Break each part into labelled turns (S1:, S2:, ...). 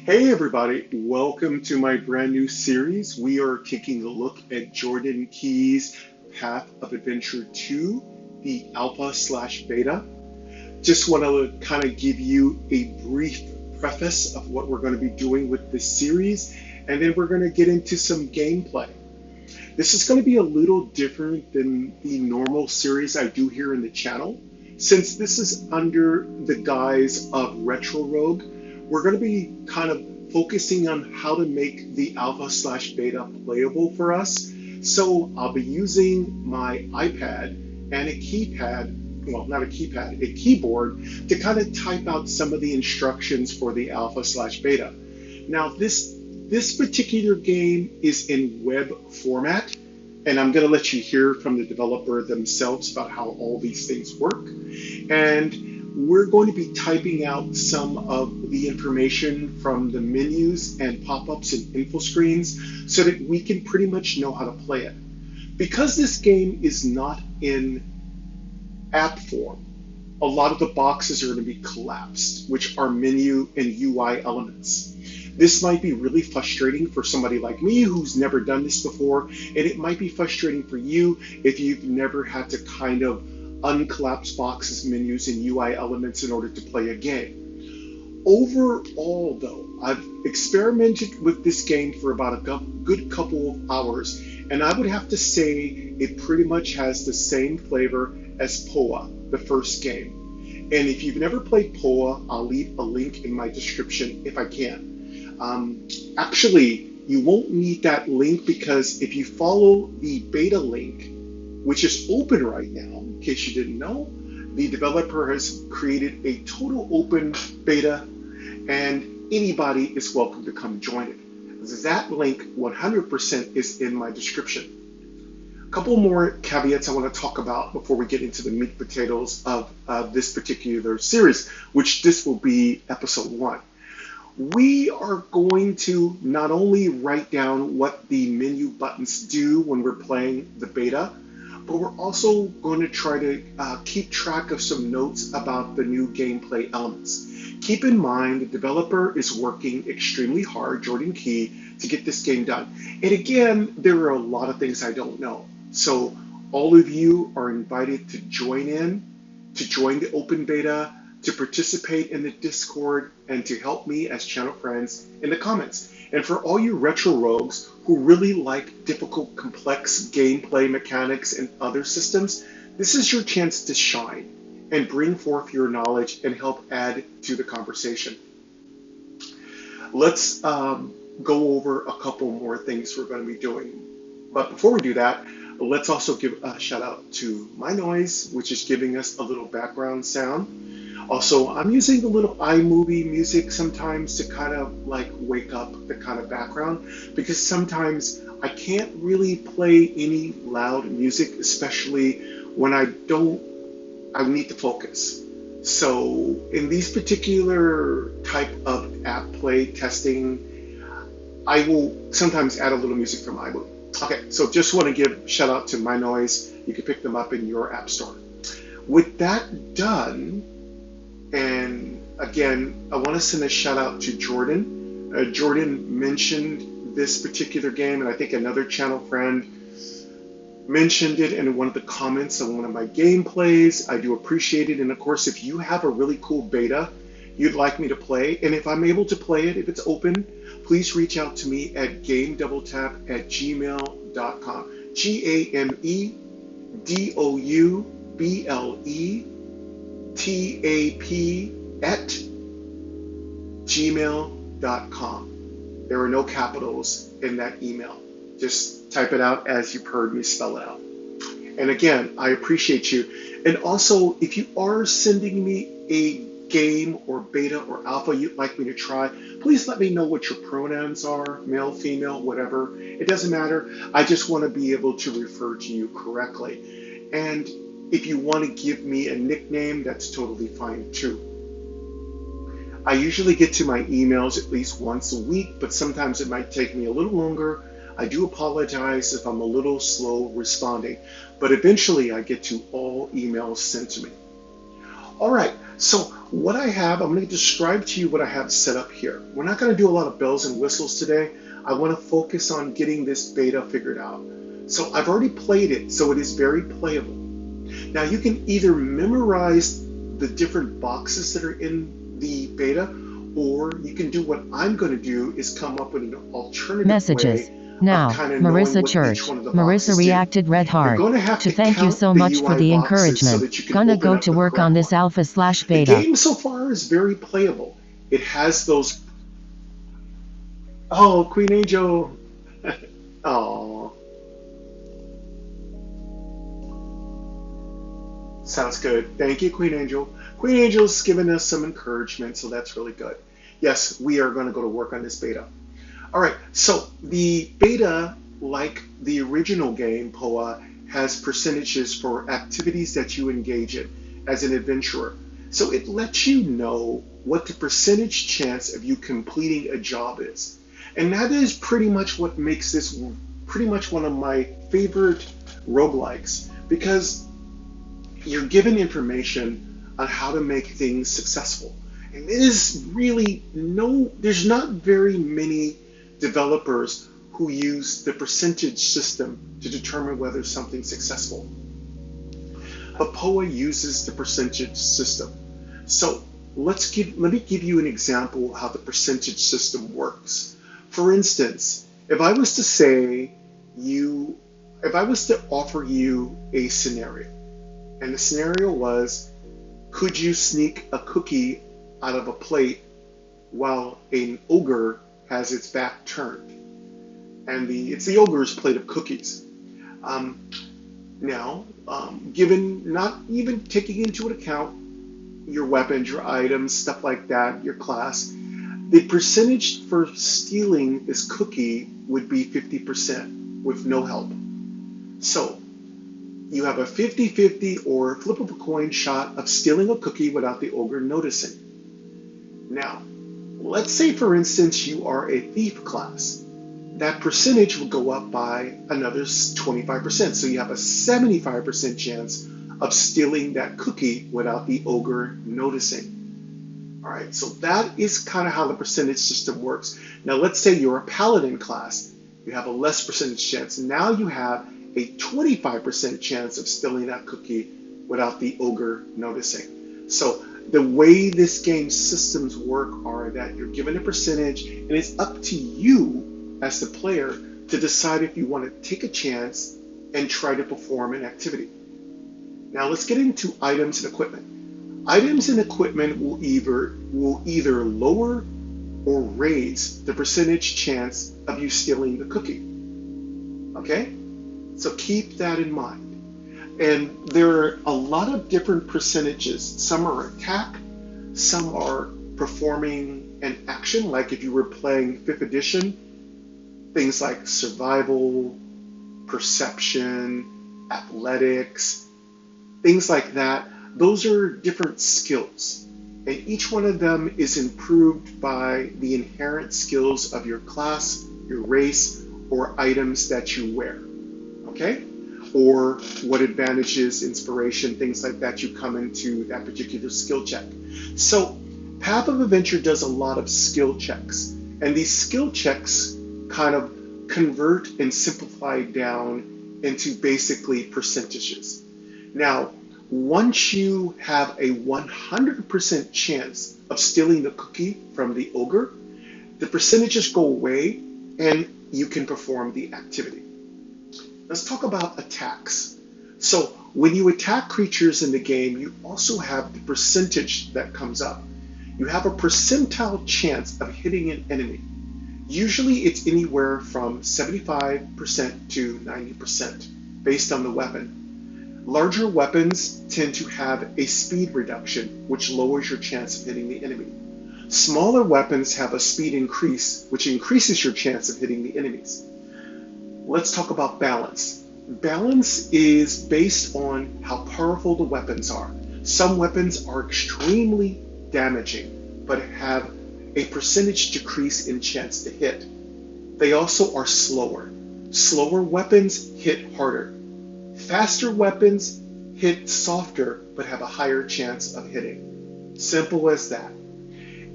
S1: Hey everybody, welcome to my brand new series. We are taking a look at Jordan Key's Path of Adventure 2, the alpha slash beta. Just want to kind of give you a brief preface of what we're going to be doing with this series, and then we're going to get into some gameplay. This is going to be a little different than the normal series I do here in the channel. Since this is under the guise of Retro Rogue, we're going to be kind of focusing on how to make the alpha slash beta playable for us. So I'll be using my iPad and a keypad, well, not a keypad, a keyboard to kind of type out some of the instructions for the alpha slash beta. Now, this particular game is in web format, and I'm going to let you hear from the developer themselves about how all these things work. And we're going to be typing out some of the information from the menus and pop-ups and info screens so that we can pretty much know how to play it. Because this game is not in app form, a lot of the boxes are going to be collapsed, which are menu and UI elements. This might be really frustrating for somebody like me who's never done this before, and it might be frustrating for you if you've never had to kind of uncollapse boxes, menus, and UI elements in order to play a game. Overall, though, I've experimented with this game for about a good couple of hours, and I would have to say it pretty much has the same flavor as POA, the first game. And if you've never played POA, I'll leave a link in my description if I can. Actually, you won't need that link because if you follow the beta link, which is open right now, in case you didn't know, the developer has created a total open beta, and anybody is welcome to come join it. That link 100% is in my description. A couple more caveats I want to talk about before we get into the meat and potatoes of this particular series, which this will be episode 1. We are going to not only write down what the menu buttons do when we're playing the beta, but we're also going to try to keep track of some notes about the new gameplay elements. Keep in mind, the developer is working extremely hard, Jordan Key, to get this game done. And again, there are a lot of things I don't know. So all of you are invited to join in, to join the open beta, to participate in the Discord, and to help me as channel friends in the comments. And for all you retro rogues who really like difficult, complex gameplay mechanics and other systems, this is your chance to shine and bring forth your knowledge and help add to the conversation. Let's go over a couple more things we're going to be doing. But before we do that, let's also give a shout out to My Noise, which is giving us a little background sound. Also, I'm using a little iMovie music sometimes to kind of like wake up the kind of background, because sometimes I can't really play any loud music, especially when I need to focus. So in these particular type of app play testing, I will sometimes add a little music from iMovie. Okay, so just want to give shout out to My Noise. You can pick them up in your app store. With that done, and again, I want to send a shout out to Jordan. Jordan mentioned this particular game, and I think another channel friend mentioned it in one of the comments on one of my gameplays. I do appreciate it. And of course, if you have a really cool beta you'd like me to play, and if I'm able to play it, if it's open, please reach out to me at gamedoubletap@gmail.com. GameDoubletap@gmail.com. There are no capitals in that email. Just type it out as you've heard me spell it out. And again, I appreciate you. And also, if you are sending me a game or beta or alpha you'd like me to try, please let me know what your pronouns are, male, female, whatever. It doesn't matter. I just want to be able to refer to you correctly. And if you want to give me a nickname, that's totally fine too. I usually get to my emails at least once a week, but sometimes it might take me a little longer. I do apologize if I'm a little slow responding, but eventually I get to all emails sent to me. All right, So what I have, I'm going to describe to you what I have set up here. We're not going to do a lot of bells and whistles today. I want to focus on getting this beta figured out. So I've already played it, so it is very playable. Now you can either memorize the different boxes that are in the beta, or you can do what I'm going to do is come up with an alternative
S2: Messages.
S1: way
S2: Now,
S1: of kind of knowing
S2: Marissa
S1: what
S2: Church.
S1: each one of the
S2: Marissa
S1: boxes do.
S2: reacted red
S1: You're
S2: hard.
S1: going to have
S2: To
S1: to
S2: thank you
S1: count
S2: so
S1: the
S2: much for
S1: UI
S2: the
S1: boxes so
S2: encouragement.
S1: that you can
S2: Gonna
S1: open
S2: go
S1: up
S2: to
S1: the
S2: work
S1: correct
S2: on this
S1: one. The
S2: alpha/beta.
S1: game so far is very playable. It has those. Oh, Queen Angel. Oh, sounds good. Thank you, Queen Angel. Queen Angel's given us some encouragement, so that's really good. Yes, we are going to go to work on this beta. All right, so the beta, like the original game, POA, has percentages for activities that you engage in as an adventurer. So it lets you know what the percentage chance of you completing a job is. And that is pretty much what makes this pretty much one of my favorite roguelikes, because you're given information on how to make things successful. And it is really there's not very many developers who use the percentage system to determine whether something's successful. But POA uses the percentage system. So let me give you an example of how the percentage system works. For instance, if I was to offer you a scenario, and the scenario was, could you sneak a cookie out of a plate while an ogre has its back turned? And it's the ogre's plate of cookies. Given not even taking into account your weapons, your items, stuff like that, your class, the percentage for stealing this cookie would be 50% with no help. So you have a 50-50 or flip of a coin shot of stealing a cookie without the ogre noticing. Now, let's say for instance you are a thief class. That percentage will go up by another 25%. So you have a 75% chance of stealing that cookie without the ogre noticing. All right, so that is kind of how the percentage system works. Now let's say you're a paladin class. You have a less percentage chance. Now you have a 25% chance of stealing that cookie without the ogre noticing. So the way this game's systems work are that you're given a percentage, and it's up to you as the player to decide if you want to take a chance and try to perform an activity. Now let's get into items and equipment. Items and equipment will either lower or raise the percentage chance of you stealing the cookie. Okay? So keep that in mind. And there are a lot of different percentages. Some are attack, some are performing an action, like if you were playing 5th edition, things like survival, perception, athletics, things like that. Those are different skills. And each one of them is improved by the inherent skills of your class, your race, or items that you wear. Okay? Or what advantages, inspiration, things like that you come into that particular skill check. So Path of Adventure does a lot of skill checks. And these skill checks kind of convert and simplify down into basically percentages. Now, once you have a 100% chance of stealing the cookie from the ogre, the percentages go away and you can perform the activity. Let's talk about attacks. So when you attack creatures in the game, you also have the percentage that comes up. You have a percentile chance of hitting an enemy. Usually it's anywhere from 75% to 90% based on the weapon. Larger weapons tend to have a speed reduction, which lowers your chance of hitting the enemy. Smaller weapons have a speed increase, which increases your chance of hitting the enemies. Let's talk about balance. Balance is based on how powerful the weapons are. Some weapons are extremely damaging, but have a percentage decrease in chance to hit. They also are slower. Slower weapons hit harder. Faster weapons hit softer, but have a higher chance of hitting. Simple as that.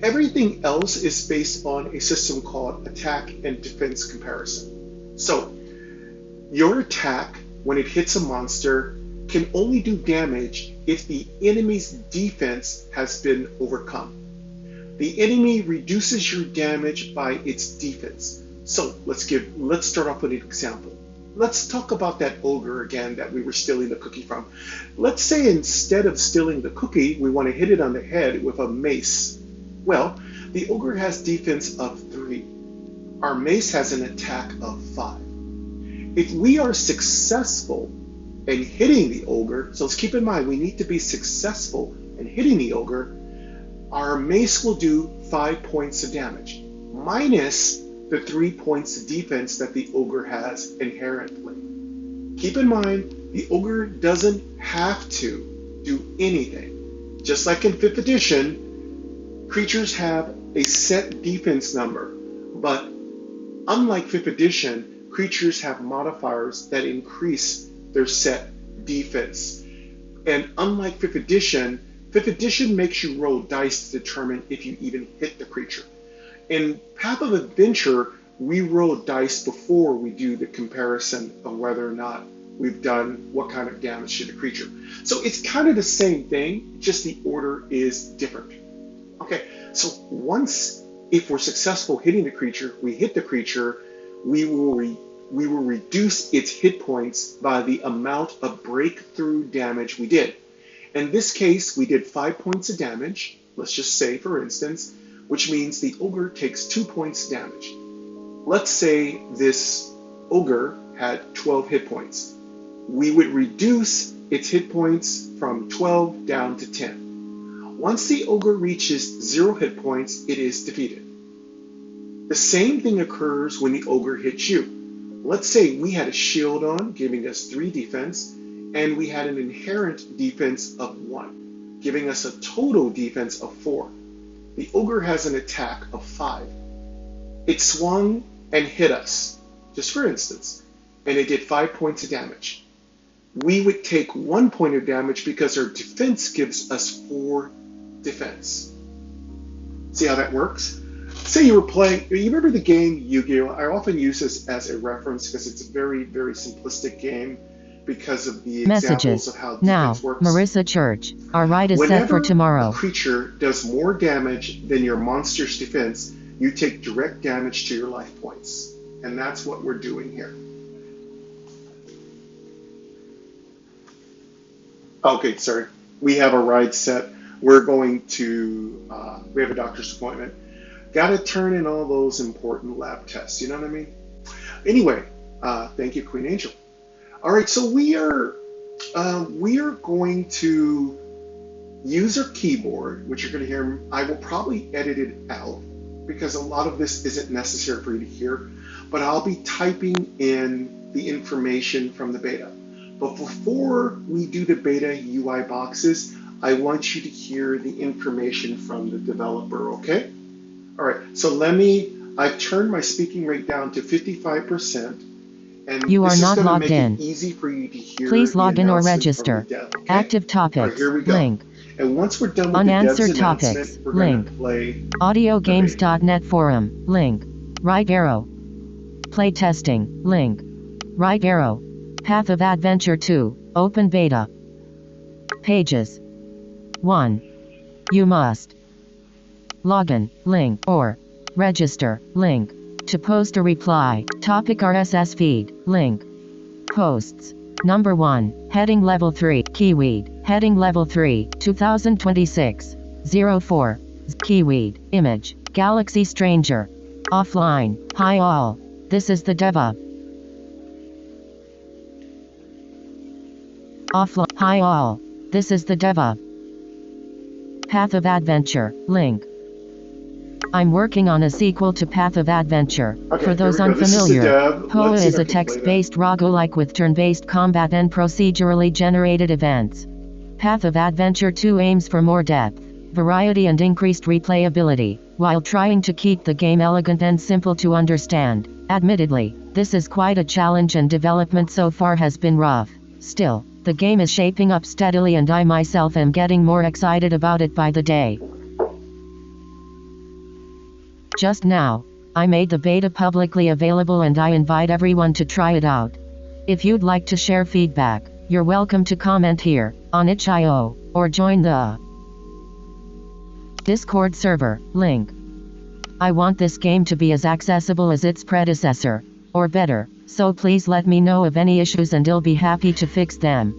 S1: Everything else is based on a system called attack and defense comparison. So, your attack, when it hits a monster, can only do damage if the enemy's defense has been overcome. The enemy reduces your damage by its defense. So let's start off with an example. Let's talk about that ogre again that we were stealing the cookie from. Let's say instead of stealing the cookie, we want to hit it on the head with a mace. Well, the ogre has defense of 3. Our mace has an attack of 5. If we are successful in hitting the ogre, so let's keep in mind we need to be successful in hitting the ogre, our mace will do 5 points of damage, minus the 3 points of defense that the ogre has inherently. Keep in mind, the ogre doesn't have to do anything. Just like in 5th edition, creatures have a set defense number, but unlike 5th edition, creatures have modifiers that increase their set defense. And unlike 5th edition makes you roll dice to determine if you even hit the creature. In Path of Adventure, we roll dice before we do the comparison of whether or not we've done what kind of damage to the creature. So it's kind of the same thing, just the order is different. Okay, so if we're successful hitting the creature, we hit the creature, we will reduce its hit points by the amount of breakthrough damage we did. In this case, we did 5 points of damage, let's just say for instance, which means the ogre takes 2 points damage. Let's say this ogre had 12 hit points. We would reduce its hit points from 12 down to 10. Once the ogre reaches 0 hit points, it is defeated. The same thing occurs when the ogre hits you. Let's say we had a shield on, giving us 3 defense, and we had an inherent defense of 1, giving us a total defense of 4. The ogre has an attack of 5. It swung and hit us, just for instance, and it did 5 points of damage. We would take 1 point of damage because our defense gives us 4 defense. See how that works? Say you were playing, you remember the game Yu-Gi-Oh? I often use this as a reference because it's a very, very simplistic game because of the examples of how defense works.
S2: Marissa Church, our ride is set for tomorrow.
S1: Whenever a creature does more damage than your monster's defense, you take direct damage to your life points. And that's what we're doing here. Okay, sorry. We have a ride set. We're going to, we have a doctor's appointment. Got to turn in all those important lab tests, you know what I mean? Anyway, thank you, Queen Angel. All right, so we are going to use our keyboard, which you're going to hear. I will probably edit it out because a lot of this isn't necessary for you to hear, but I'll be typing in the information from the beta. But before we do the beta UI boxes, I want you to hear the information from the developer, okay? All right, so I've turned my speaking rate down to 55%. And
S2: you are not logged in.
S1: Easy for you to hear.
S2: Please log in or register.
S1: Okay?
S2: Active topics.
S1: Right, link. And once we're done with
S2: unanswered
S1: the dev's
S2: topics.
S1: We're
S2: Link.
S1: Play
S2: audiogames.net forum. Link. Right arrow. Play testing. Link. Right arrow. Path of Adventure 2. Open beta. Pages. 1. You must login. Link. Or register. Link. To post a reply, topic RSS feed, link. Posts. Number 1, heading level 3, Keyweed, heading level 3, 2026, 04, Keyweed, image, Galaxy Stranger. Offline, hi all, this is the Deva. Offline, hi all, this is the Deva. Path of Adventure, link. I'm working on a sequel to Path of Adventure.
S1: Okay,
S2: for those unfamiliar, POA is a text-based roguelike with turn-based combat and procedurally generated events. Path of Adventure 2 aims for more depth, variety and increased replayability, while trying to keep the game elegant and simple to understand. Admittedly, this is quite a challenge and development so far has been rough. Still, The game is shaping up steadily and I myself am getting more excited about it by the day. Just now, I made the beta publicly available and I invite everyone to try it out. If you'd like to share feedback, you're welcome to comment here, on itch.io, or join the Discord server, link. I want this game to be as accessible as its predecessor, or better, so please let me know of any issues and I'll be happy to fix them.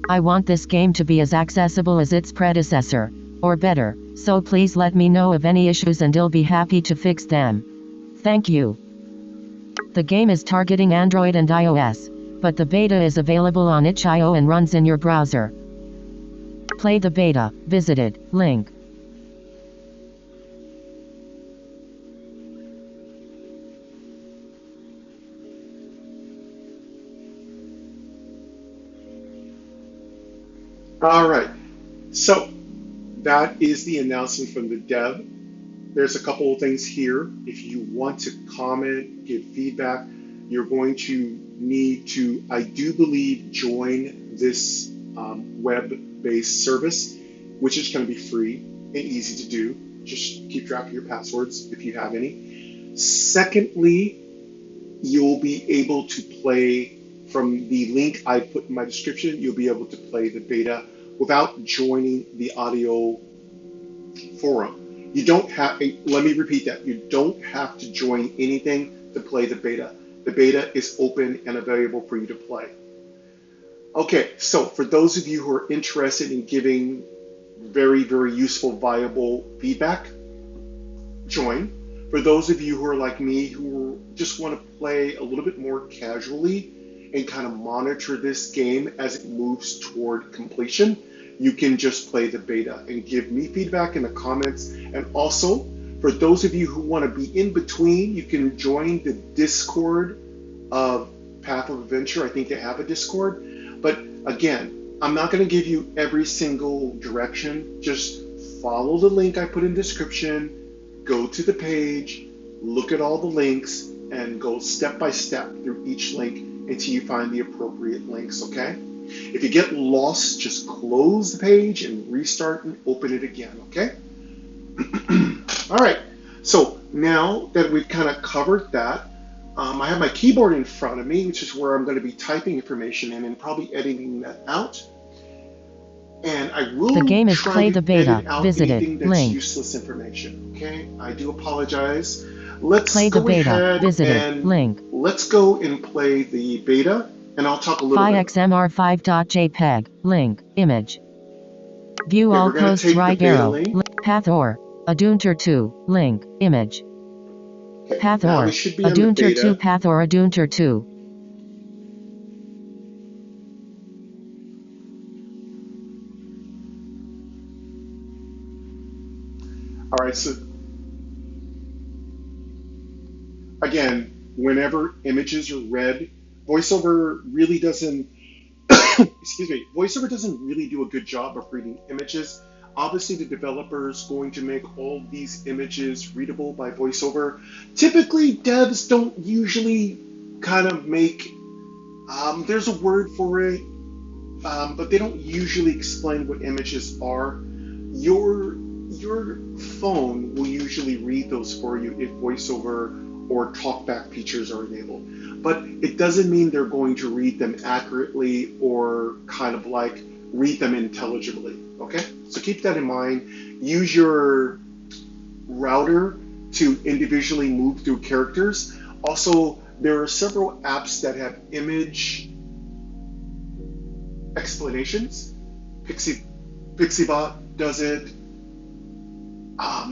S2: I want this game to be as accessible as its predecessor, or better, so please let me know of any issues and I'll be happy to fix them. Thank you. The game is targeting Android and iOS, but the beta is available on itch.io and runs in your browser. Play the beta, visited, link.
S1: All right, so that is the announcement from the dev. There's a couple of things here. If you want to comment, give feedback, you're going to need to, I do believe, join this web-based service, which is going to be free and easy to do. Just keep track of your passwords if you have any. Secondly, you'll be able to play from the link I put in my description. You'll be able to play the beta without joining the audio forum. You don't have, let me repeat that, you don't have to join anything to play the beta. The beta is open and available for you to play. Okay, so for those of you who are interested in giving very, very useful, viable feedback, join. For those of you who are like me, who just want to play a little bit more casually and kind of monitor this game as it moves toward completion, you can just play the beta and give me feedback in the comments. And also, for those of you who want to be in between, you can join the Discord of Path of Adventure. I think they have a Discord. But again, I'm not going to give you every single direction. Just follow the link I put in the description, go to the page, look at all the links, and go step by step through each link until you find the appropriate links, okay? If you get lost, just close the page and restart and open it again, okay? All right, so now that we've kind of covered that, I have my keyboard in front of me, which is where I'm going to be typing information in and probably editing that out. And I will
S2: The game is
S1: try
S2: play
S1: to
S2: the beta,
S1: edit out
S2: visited,
S1: anything that's
S2: link.
S1: useless information, okay? I do apologize. Let's
S2: Play the
S1: go
S2: beta,
S1: ahead
S2: visited,
S1: and
S2: link.
S1: let's go and play the beta, and I'll talk a little bit.
S2: 5xmr5.jpg, link, image. View
S1: Okay,
S2: all
S1: we're gonna
S2: posts
S1: take the
S2: right
S1: beta
S2: arrow,
S1: link.
S2: path or, adunter 2, link, image.
S1: Okay,
S2: Path
S1: now
S2: or,
S1: we should be on the
S2: adunter 2
S1: beta.
S2: path or adunter 2.
S1: All right, so again, whenever images are read, VoiceOver really doesn't, excuse me, VoiceOver doesn't really do a good job of reading images. Obviously, the developer is going to make all these images readable by VoiceOver. Typically, devs don't usually kind of make, there's a word for it, but they don't usually explain what images are. Your phone will usually read those for you if VoiceOver or talkback features are enabled. But it doesn't mean they're going to read them accurately or kind of like read them intelligibly, okay? So keep that in mind. Use your router to individually move through characters. Also, there are several apps that have image explanations. Pixibot does it.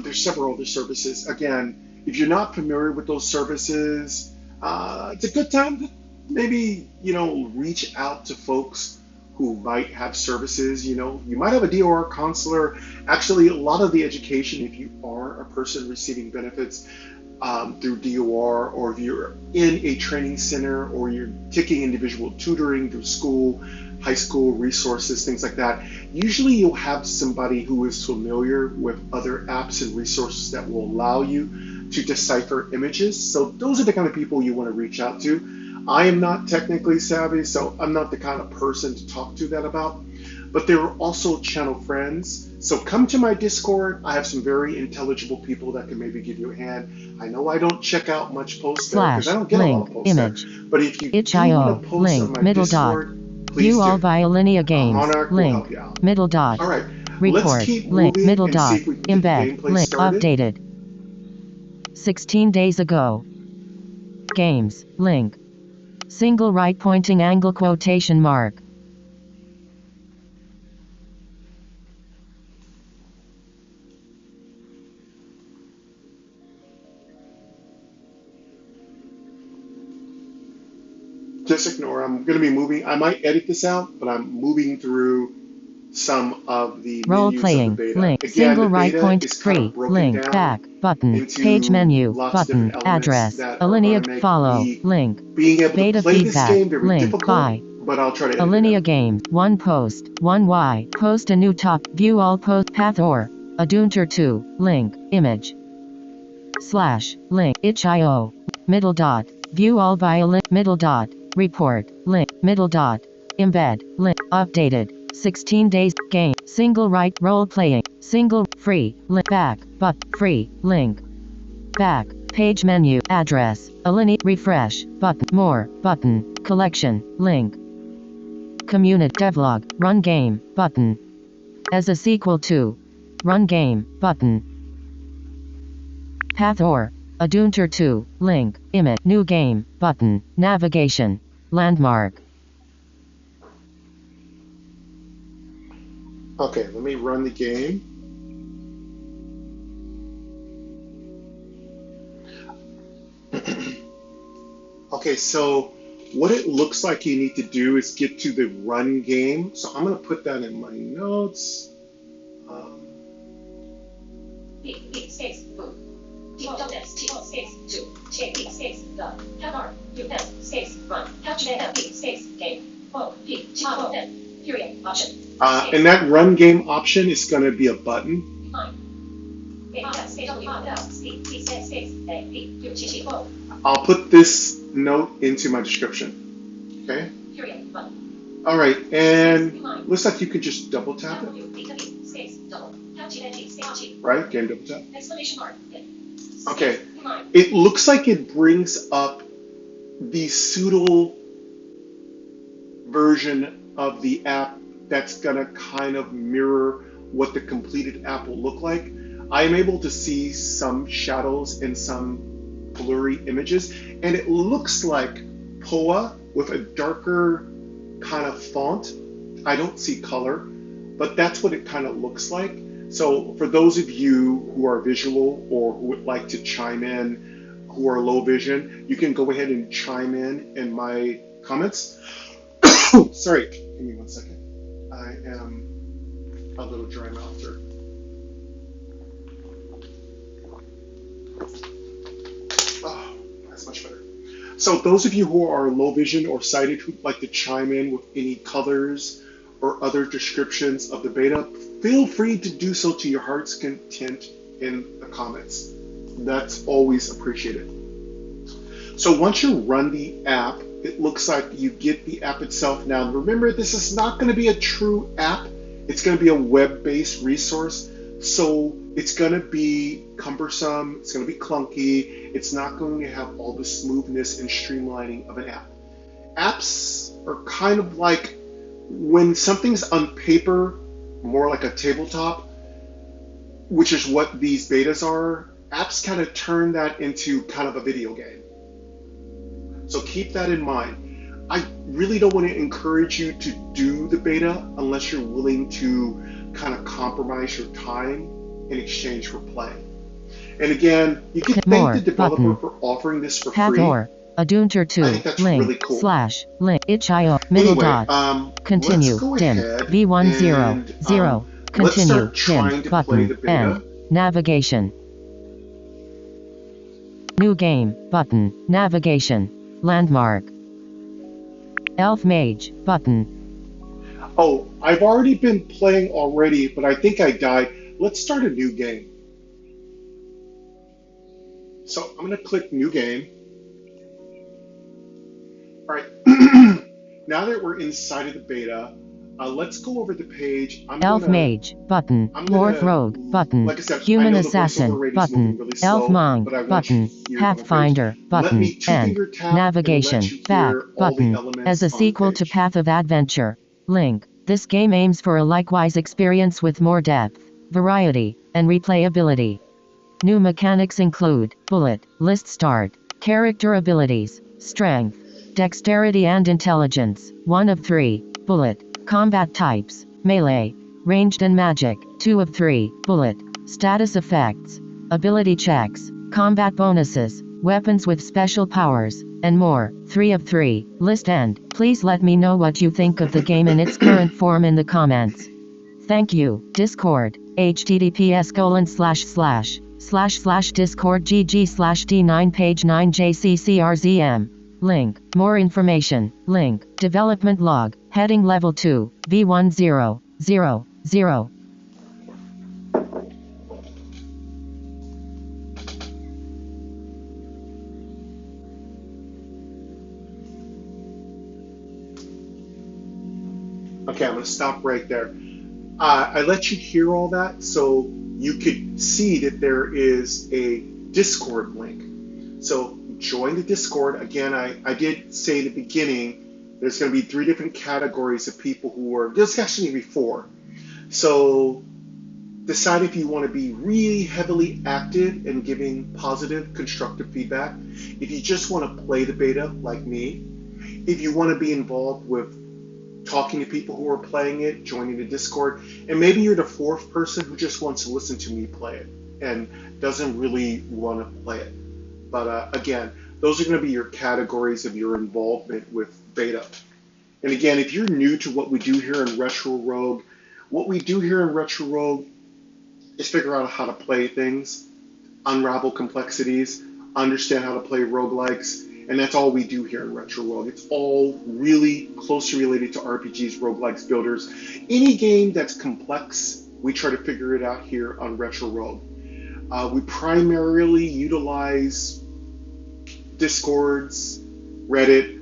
S1: There's several other services. Again, if you're not familiar with those services, it's a good time to maybe, reach out to folks who might have services. You might have a DOR counselor. Actually, a lot of the education, if you are a person receiving benefits through DOR, or if you're in a training center, or you're taking individual tutoring through school, high school resources, things like that, usually you'll have somebody who is familiar with other apps and resources that will allow you to decipher images. So those are the kind of people you want to reach out to. I am not technically savvy, so I'm not the kind of person to talk to that about. But there are also channel friends. So come to my Discord. I have some very intelligible people that can maybe give you a hand. I know I don't check out much posts there because I don't get a lot of posts
S2: image.
S1: there. But if you do
S2: itch.io
S1: want to post
S2: link
S1: on my
S2: middle
S1: Discord,
S2: dot.
S1: please
S2: View all
S1: do.
S2: Violinea games
S1: Monarch will help
S2: link
S1: you out.
S2: middle dot.
S1: All right, let's
S2: Report
S1: keep
S2: link
S1: moving
S2: middle
S1: and see
S2: dot.
S1: if we can get the
S2: Embed
S1: gameplay
S2: link
S1: started.
S2: updated. 16 days ago. Games link. Single right pointing angle quotation mark.
S1: Just ignore. I'm going to be moving. I might edit this out, but I'm moving through some of the
S2: Role
S1: menus of the
S2: playing
S1: beta.
S2: link
S1: Again,
S2: single
S1: the
S2: right
S1: beta
S2: point
S1: is kind of
S2: free
S1: broken
S2: link
S1: down
S2: back button
S1: into
S2: page menu
S1: lots of
S2: button
S1: different elements
S2: address
S1: that are going
S2: alinea
S1: to make
S2: follow
S1: me
S2: link
S1: being able
S2: beta
S1: to play this
S2: feedback
S1: game very
S2: link
S1: difficult,
S2: by
S1: but I'll try to edit it
S2: alinea
S1: out.
S2: games one post one y post a new top view all post path or adunter 2 link image slash link itch.io middle dot view all violin middle dot report link middle dot embed link updated 16 days game single right role playing single free link back but free link back page menu address alinea refresh button more button collection link community devlog run game button as a sequel to run game button path or adunter 2 link image new game button navigation landmark.
S1: Okay, let me run the game. Okay, so what it looks like you need to do is get to the run game. So I'm going to put that in my notes. And that run game option is going to be a button. I'll put this note into my description. Okay? All right, and looks like you could just double tap it. Right? Game double tap. Okay. It looks like it brings up the pseudo version of the app that's going to kind of mirror what the completed app will look like. I am able to see some shadows and some blurry images, and it looks like POA with a darker kind of font. I don't see color, but that's what it kind of looks like. So for those of you who are visual or who would like to chime in, who are low vision, you can go ahead and chime in my comments. Sorry, give me 1 second. I am a little dry mouthed here. Oh, that's much better. So those of you who are low vision or sighted who'd like to chime in with any colors or other descriptions of the beta, feel free to do so to your heart's content in the comments. That's always appreciated. So once you run the app, it looks like you get the app itself. Now remember, this is not going to be a true app. It's going to be a web-based resource. So it's going to be cumbersome. It's going to be clunky. It's not going to have all the smoothness and streamlining of an app. Apps are kind of like when something's on paper, more like a tabletop, which is what these betas are. Apps kind of turn that into kind of a video game. So keep that in mind. I really don't want to encourage you to do the beta unless you're willing to kind of compromise your time in exchange for playing. And again, you can thank the developer for offering this for free.
S2: Adunter 2
S1: I think that's
S2: link
S1: really cool.
S2: slash link itch.io middle dot continue dim v100 continue dim button and navigation new game button navigation landmark elf mage button.
S1: Oh, I've already been playing already, but I think I died. Let's start a new game. So I'm going to click new game. now that we're inside of the beta, let's go over the page.
S2: Elf Mage, button. Morph Rogue, button.
S1: Like I said, I
S2: Human
S1: know the
S2: Assassin,
S1: voiceover rating's moving
S2: button.
S1: really
S2: Elf
S1: slow,
S2: Monk,
S1: but I want you
S2: button.
S1: to hear the whole page.
S2: Pathfinder,
S1: Let me
S2: button. End.
S1: two-finger tap and let
S2: Navigation,
S1: you
S2: back,
S1: hear all the
S2: button.
S1: elements
S2: As a
S1: on the
S2: sequel to
S1: page.
S2: Path of Adventure. Link. This game aims for a likewise experience with more depth, variety, and replayability. New mechanics include bullet, list start, character abilities, strength, dexterity and intelligence, 1 of 3, bullet, combat types, melee, ranged and magic, 2 of 3, bullet, status effects, ability checks, combat bonuses, weapons with special powers, and more, 3 of 3, list end. Please let me know what you think of the game in its current form in the comments. Thank you. Discord, https://discord.gg/d9 page 9 jccrzm. Link. More information. Link. Development log. Heading level 2. V1000.
S1: Okay, I'm going to stop right there. I let you hear all that so you could see that there is a Discord link. So join the Discord. Again, I did say in the beginning, there's going to be 3 different categories of people who are, there's actually going to be 4. So decide if you want to be really heavily active and giving positive, constructive feedback. If you just want to play the beta like me. If you want to be involved with talking to people who are playing it, joining the Discord, and maybe you're the 4th person who just wants to listen to me play it and doesn't really want to play it. But again, those are going to be your categories of your involvement with beta. And again, if you're new to what we do here in Retro Rogue, what we do here in Retro Rogue is figure out how to play things, unravel complexities, understand how to play roguelikes, and that's all we do here in Retro Rogue. It's all really closely related to RPGs, roguelikes, builders. Any game that's complex, we try to figure it out here on Retro Rogue. We primarily utilize Discords, Reddit,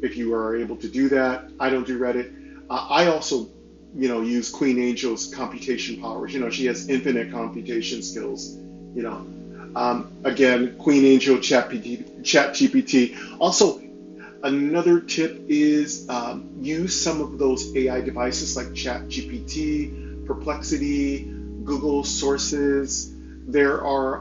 S1: if you are able to do that. I don't do Reddit. I also, use Queen Angel's computation powers. She has infinite computation skills, Again, Queen Angel, ChatGPT. Also, another tip is use some of those AI devices like ChatGPT, Perplexity, Google Sources. There are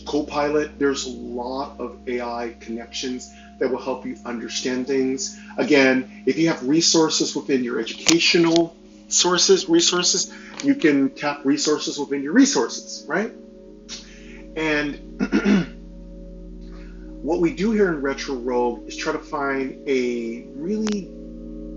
S1: Copilot. There's a lot of AI connections that will help you understand things. Again, if you have resources within your educational resources, you can tap resources within your resources, right? And what we do here in Retro Rogue is try to find a really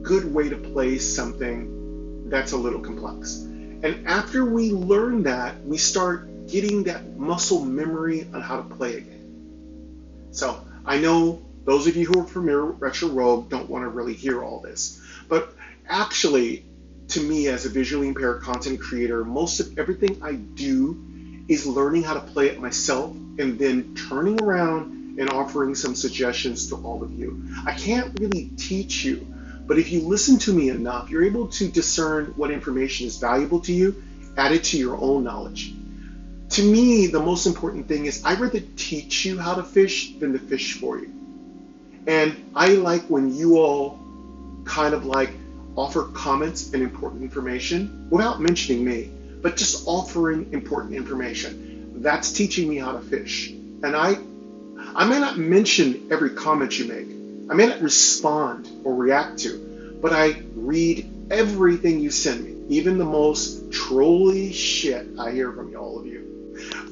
S1: good way to play something that's a little complex. And after we learn that, we start getting that muscle memory on how to play a game. So I know those of you who are familiar with Retro Rogue don't want to really hear all this. But actually, to me as a visually impaired content creator, most of everything I do is learning how to play it myself and then turning around and offering some suggestions to all of you. I can't really teach you, but if you listen to me enough, you're able to discern what information is valuable to you, add it to your own knowledge. To me, the most important thing is I'd rather teach you how to fish than to fish for you. And I like when you all kind of like offer comments and important information without mentioning me, but just offering important information. That's teaching me how to fish. And I may not mention every comment you make. I may not respond or react to, but I read everything you send me, even the most trolly shit I hear from all of you.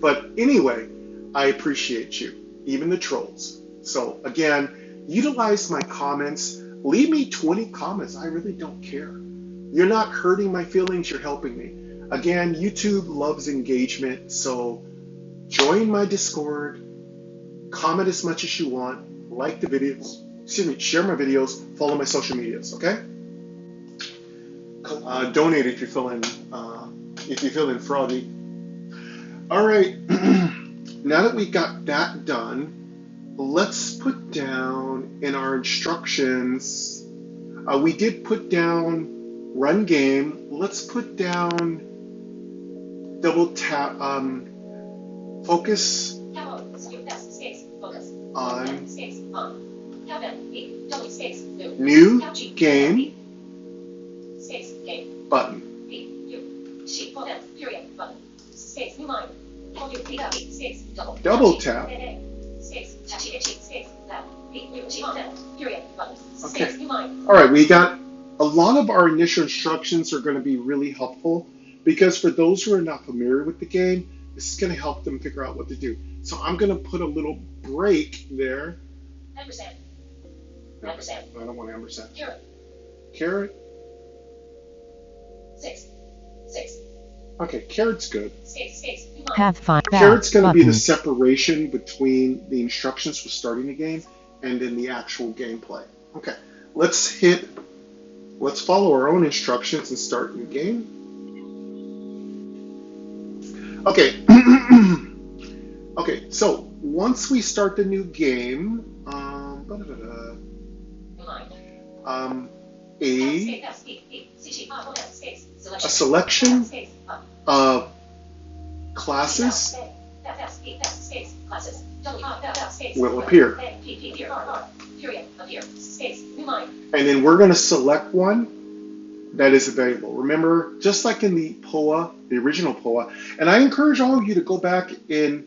S1: But anyway, I appreciate you, even the trolls. So again, utilize my comments. Leave me 20 comments. I really don't care. You're not hurting my feelings. You're helping me. Again, YouTube loves engagement, so join my Discord, comment as much as you want, like the videos, share my videos, follow my social medias, okay? Donate if you're feeling froggy. All right, now that we got that done, let's put down in our instructions We did put down run game. Let's put down double tap, focus on new game button. Double tap. Okay. All right, we got a lot of our initial instructions are going to be really helpful because for those who are not familiar with the game, this is going to help them figure out what to do. So I'm going to put a little break there.
S3: Ampersand.
S1: No,
S3: Ampersand.
S1: I don't want ampersand.
S3: Carrot.
S1: Carrot.
S3: 6. 6.
S1: Okay, carrot's good.
S3: Space.
S2: Pathfinder.
S1: Carrot's going to be the
S2: button.
S1: separation between the instructions for starting the game and then the actual gameplay. Okay, let's follow our own instructions and start the game. Okay. Okay, so once we start the new game, a selection of classes will appear. And then we're going to select one that is available. Remember, just like in the POA, the original POA, and I encourage all of you to go back and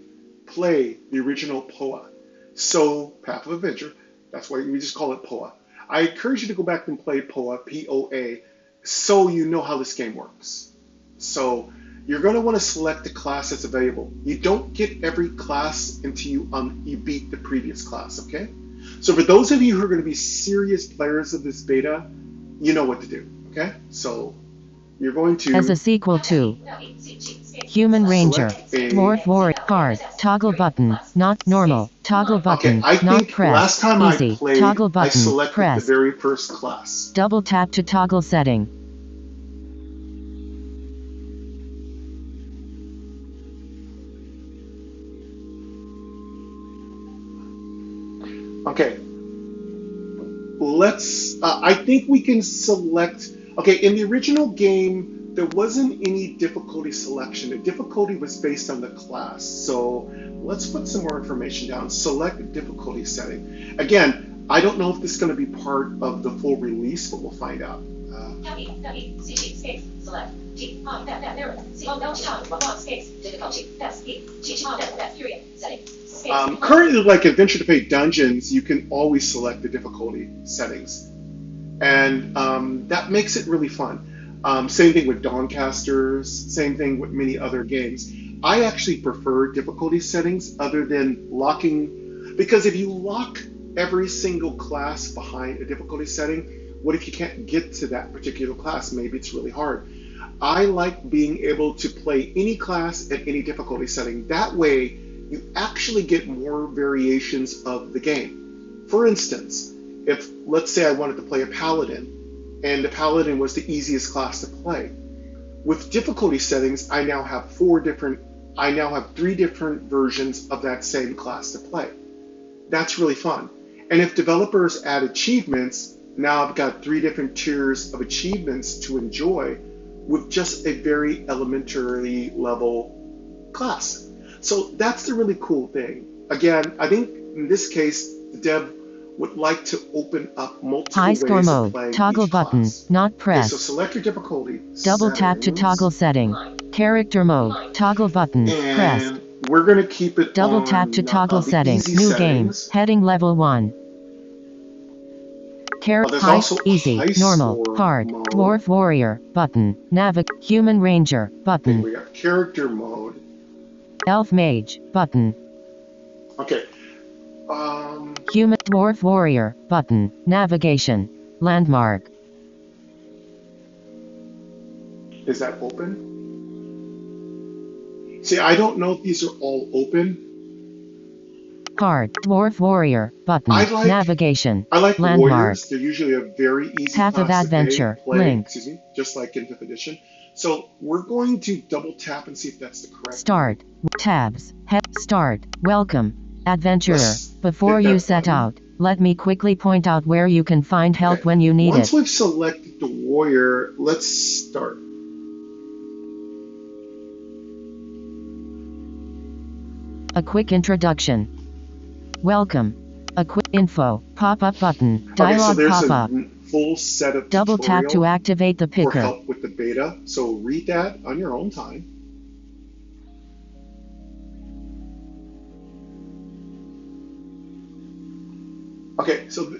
S1: play the original POA. So, Path of Adventure, that's why we just call it POA. I encourage you to go back and play POA, P-O-A, so you know how this game works. So, you're going to want to select the class that's available. You don't get every class until you beat the previous class, okay? So for those of you who are going to be serious players of this beta, you know what to do, okay? So you're going to...
S2: As a sequel to Human Ranger, Dwarf Warrior, card, toggle button, not normal, toggle button,
S1: okay, I
S2: not
S1: think
S2: press,
S1: last time
S2: easy,
S1: I played,
S2: toggle
S1: I
S2: button,
S1: selected
S2: press,
S1: the very first class.
S2: double tap to toggle setting.
S1: Okay, let's, I think we can select, okay, in the original game, there wasn't any difficulty selection. The difficulty was based on the class. So let's put some more information down. Select difficulty setting. Again, I don't know if this is going to be part of the full release, but we'll find out. Currently, like Adventure to Fate Dungeons, you can always select the difficulty settings. And that makes it really fun. Same thing with Dawncasters, same thing with many other games. I actually prefer difficulty settings other than locking, because if you lock every single class behind a difficulty setting, what if you can't get to that particular class? Maybe it's really hard. I like being able to play any class at any difficulty setting. That way, you actually get more variations of the game. For instance, if, let's say I wanted to play a Paladin, and the Paladin was the easiest class to play. With difficulty settings, I now have three different versions of that same class to play. That's really fun. And if developers add achievements, now I've got 3 different tiers of achievements to enjoy with just a very elementary level class. So that's the really cool thing. Again, I think in this case, the dev would like to open up multiple
S2: High
S1: ways
S2: score
S1: of
S2: mode,
S1: playing
S2: toggle
S1: each
S2: button,
S1: class.
S2: not
S1: Okay,
S2: press.
S1: so select your difficulty.
S2: Double tap to
S1: settings,
S2: toggle setting. Character mode, toggle button, press.
S1: and we're going to keep it
S2: Double
S1: on,
S2: tap to toggle
S1: the
S2: setting.
S1: easy
S2: New
S1: settings.
S2: game, heading level 1.
S1: There's
S2: High,
S1: also
S2: easy,
S1: high
S2: normal,
S1: score
S2: hard,
S1: mode.
S2: dwarf warrior, button, human ranger,
S1: Okay,
S2: button,
S1: we got character mode.
S2: elf mage, button,
S1: Okay.
S2: human dwarf warrior, button, navigation, landmark,
S1: Is that open? See, I don't know if these are all open.
S2: card, dwarf warrior, button,
S1: I like-
S2: navigation,
S1: I like
S2: landmark,
S1: warriors. They're usually a very easy
S2: Path of
S1: class to
S2: Adventure,
S1: play,
S2: link.
S1: excuse me, just like in 5th edition. So we're going to double tap and see if that's the correct.
S2: start, tabs, start, welcome, adventurer,
S1: Let's
S2: before
S1: hit
S2: you
S1: that
S2: set
S1: button.
S2: out, Let me quickly point out where you can find help
S1: Okay.
S2: when you need
S1: Once
S2: it.
S1: we've selected the warrior, let's start.
S2: A quick introduction. Welcome. A quick info. Pop-up button.
S1: Okay, so
S2: Dialog
S1: there's
S2: pop-up.
S1: a full set of
S2: Double tap to
S1: tutorial
S2: activate the
S1: for
S2: picker.
S1: help with the beta. So read that on your own time. Okay, so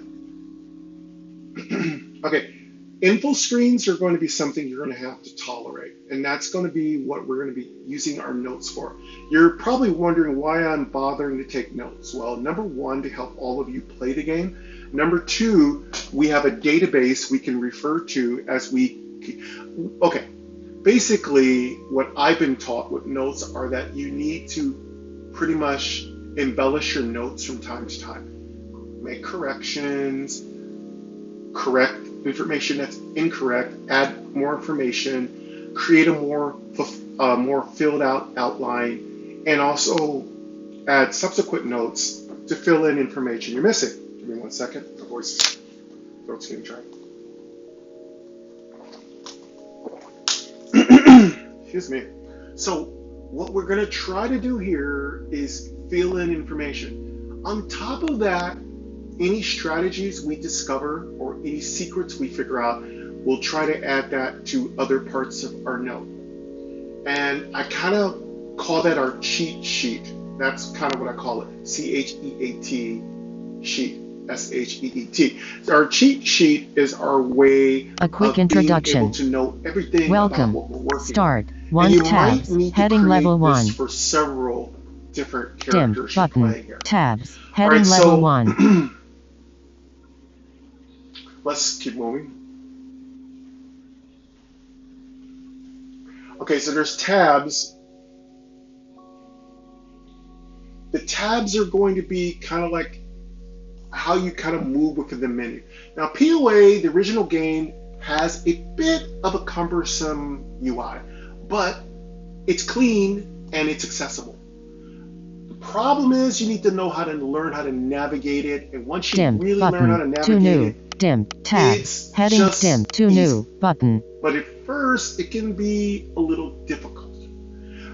S1: okay, info screens are going to be something you're going to have to tolerate, and that's going to be what we're going to be using our notes for. You're probably wondering why I'm bothering to take notes. Well, number one, to help all of you play the game. Number two, we have a database we can refer to as we, okay, basically what I've been taught with notes are that you need to pretty much embellish your notes from time to time. Make corrections, correct information that's incorrect, add more information, create a more filled out outline, and also add subsequent notes to fill in information you're missing. Give me 1 second. The voice throat's getting dry. Excuse me. So what we're going to try to do here is fill in information. On top of that, any strategies we discover or any secrets we figure out, we'll try to add that to other parts of our note. And I kind of call that our cheat sheet. That's kind of what I call it. C-H-E-A-T sheet. S-H-E-E-T. So our cheat sheet is our way
S2: A quick
S1: of
S2: introduction.
S1: being able to know everything
S2: Welcome.
S1: about what we're working
S2: Start.
S1: on.
S2: One
S1: And you
S2: tabs.
S1: might need to
S2: Heading
S1: create
S2: level
S1: this
S2: 1.
S1: for several different
S2: Dim
S1: characters you're
S2: button.
S1: playing here.
S2: Tabs.
S1: All
S2: Heading
S1: right,
S2: level
S1: so
S2: 1.
S1: let's keep moving. Okay, so there's tabs. The tabs are going to be kind of like how you kind of move within the menu. Now, POA, the original game, has a bit of a cumbersome UI, but it's clean and it's accessible. The problem is you need to know how to learn how to navigate it, and once you
S2: Dim
S1: really learn how to
S2: button. To
S1: navigate
S2: new.
S1: it,
S2: Dim. Tab.
S1: it's
S2: Heading
S1: just
S2: dim. To
S1: easy.
S2: new. Button.
S1: But at first, it can be a little difficult.